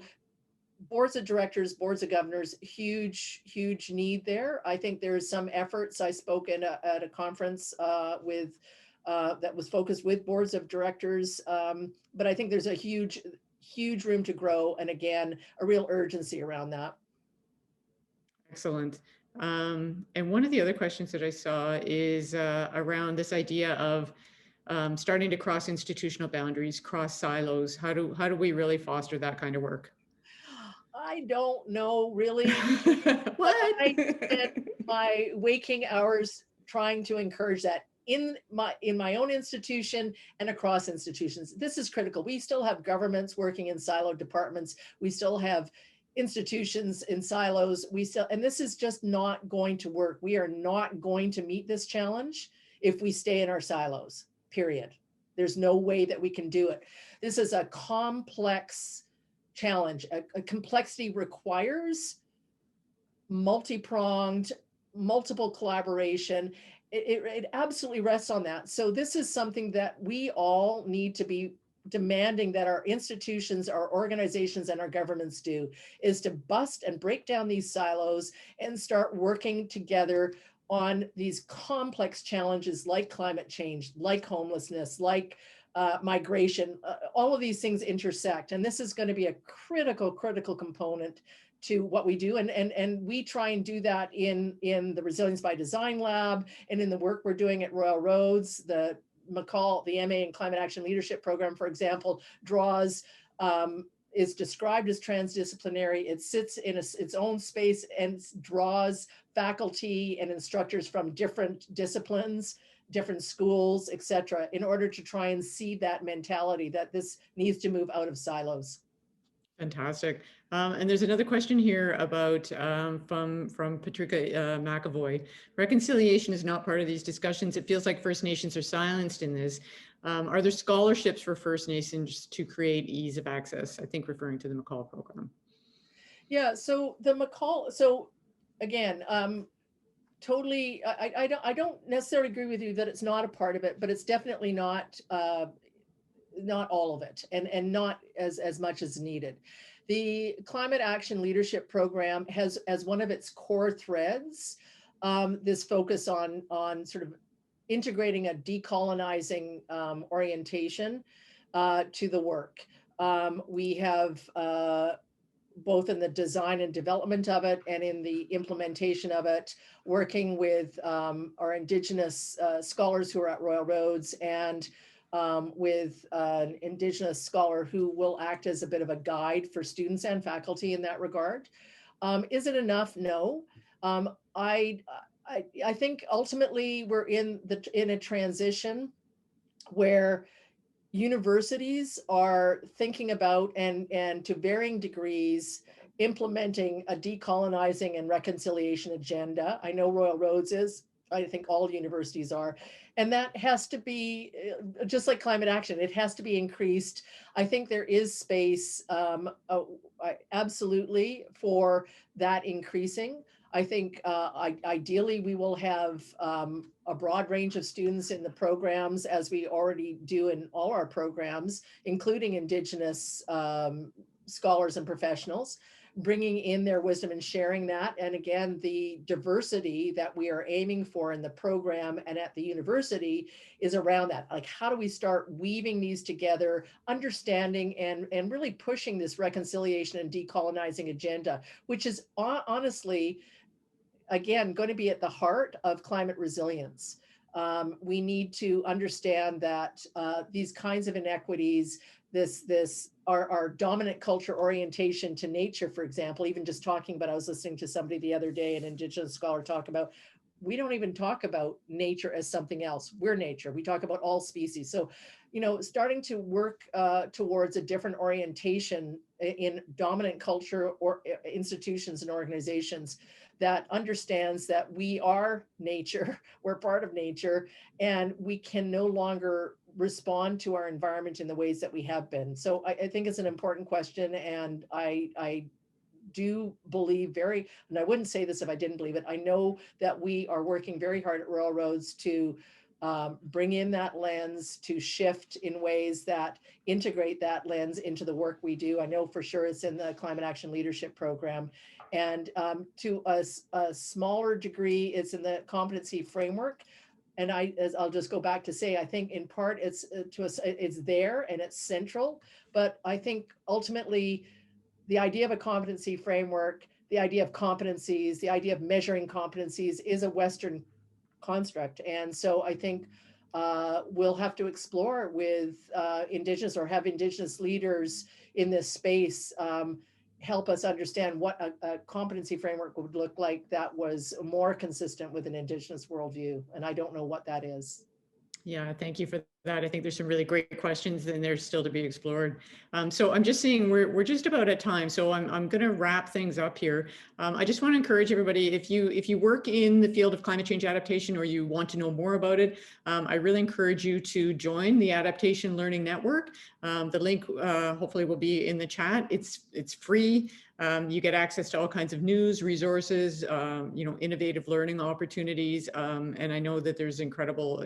boards of directors, boards of governors, huge need there. I think there's some efforts. I spoke at a conference that was focused with boards of directors, but I think there's a huge room to grow, and again, a real urgency around that. Excellent. And one of the other questions that I saw is around this idea of starting to cross institutional boundaries, cross silos. How do we really foster that kind of work? I don't know really. What? I spent my waking hours trying to encourage that in my own institution and across institutions. This is critical. We still have governments working in siloed departments. We still have institutions in silos. And this is just not going to work. We are not going to meet this challenge if we stay in our silos, period. There's no way that we can do it. This is a complex challenge. A complexity requires multi-pronged, multiple collaboration. It absolutely rests on that. So this is something that we all need to be demanding that our institutions, our organizations, and our governments do, is to bust and break down these silos and start working together on these complex challenges like climate change, like homelessness, like migration. All of these things intersect, and this is going to be a critical component to what we do, and we try and do that in the Resilience by Design Lab and in the work we're doing at Royal Roads. The McCall, the MA in Climate Action Leadership Program, for example, is described as transdisciplinary. It sits in its own space and draws faculty and instructors from different disciplines, different schools, etc., in order to try and see that mentality that this needs to move out of silos. Fantastic. And there's another question here about from Patricia McAvoy. Reconciliation is not part of these discussions. It feels like First Nations are silenced in this. Are there scholarships for First Nations to create ease of access? I think referring to the McCall program. Yeah, so the McCall, so again, totally, I don't necessarily agree with you that it's not a part of it, but it's definitely not all of it, and not as much as needed. The Climate Action Leadership Program has, as one of its core threads, this focus on sort of integrating a decolonizing orientation to the work. We have both in the design and development of it and in the implementation of it, working with our Indigenous scholars who are at Royal Roads, and with an Indigenous scholar who will act as a bit of a guide for students and faculty in that regard. Is it enough? No. I think ultimately we're in a transition where universities are thinking about and to varying degrees implementing a decolonizing and reconciliation agenda. I know Royal Roads is. I think all universities are. And that has to be, just like climate action, it has to be increased. I think there is space, absolutely, for that increasing. I think ideally we will have a broad range of students in the programs, as we already do in all our programs, including Indigenous scholars and professionals, bringing in their wisdom and sharing that. And again, the diversity that we are aiming for in the program and at the university is around that. Like, how do we start weaving these together, understanding and really pushing this reconciliation and decolonizing agenda, which is honestly, again, going to be at the heart of climate resilience. We need to understand that these kinds of inequities, our dominant culture orientation to nature, for example, even just talking about, I was listening to somebody the other day, an Indigenous scholar, talk about, we don't even talk about nature as something else. We're nature. We talk about all species. So, you know, starting to work towards a different orientation in dominant culture or institutions and organizations that understands that we are nature, we're part of nature, and we can no longer respond to our environment in the ways that we have been. So I think it's an important question, and I do believe and I wouldn't say this if I didn't believe it, I know that we are working very hard at Royal Roads to bring in that lens, to shift in ways that integrate that lens into the work we do. I know for sure it's in the Climate Action Leadership Program. And to a smaller degree, it's in the competency framework. And I'll just go back to say, I think in part it's there and it's central, but I think ultimately the idea of a competency framework, the idea of competencies, the idea of measuring competencies is a Western construct. And so I think we'll have to explore with Indigenous, or have Indigenous leaders in this space help us understand what a competency framework would look like that was more consistent with an Indigenous worldview. And I don't know what that is. Yeah, thank you for that. I think there's some really great questions and there's still to be explored. So I'm just seeing we're just about at time. So I'm going to wrap things up here. I just want to encourage everybody, if you work in the field of climate change adaptation or you want to know more about it, I really encourage you to join the Adaptation Learning Network. The link hopefully will be in the chat. It's free. You get access to all kinds of news, resources, innovative learning opportunities. And I know that there's incredible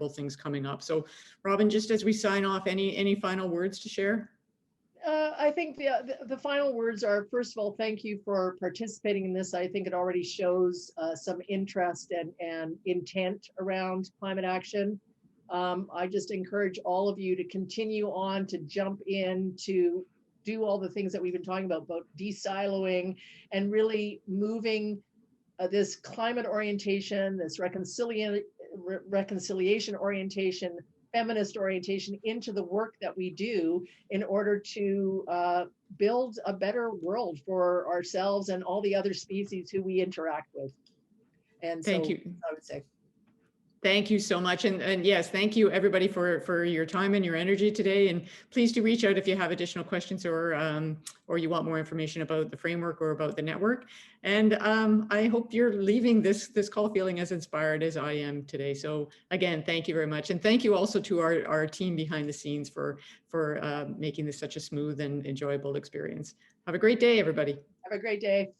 things coming up. So Robin, just as we sign off, any final words to share? I think the final words are, first of all, thank you for participating in this. I think it already shows some interest and intent around climate action. I just encourage all of you to continue on, to jump in, to do all the things that we've been talking about de-siloing and really moving this climate orientation, this reconciliation orientation, feminist orientation into the work that we do in order to build a better world for ourselves and all the other species who we interact with. And thank you. I would say. Thank you so much. And yes, thank you everybody for your time and your energy today. And please do reach out if you have additional questions or you want more information about the framework or about the network. And I hope you're leaving this call feeling as inspired as I am today. So again, thank you very much. And thank you also to our team behind the scenes for making this such a smooth and enjoyable experience. Have a great day, everybody. Have a great day.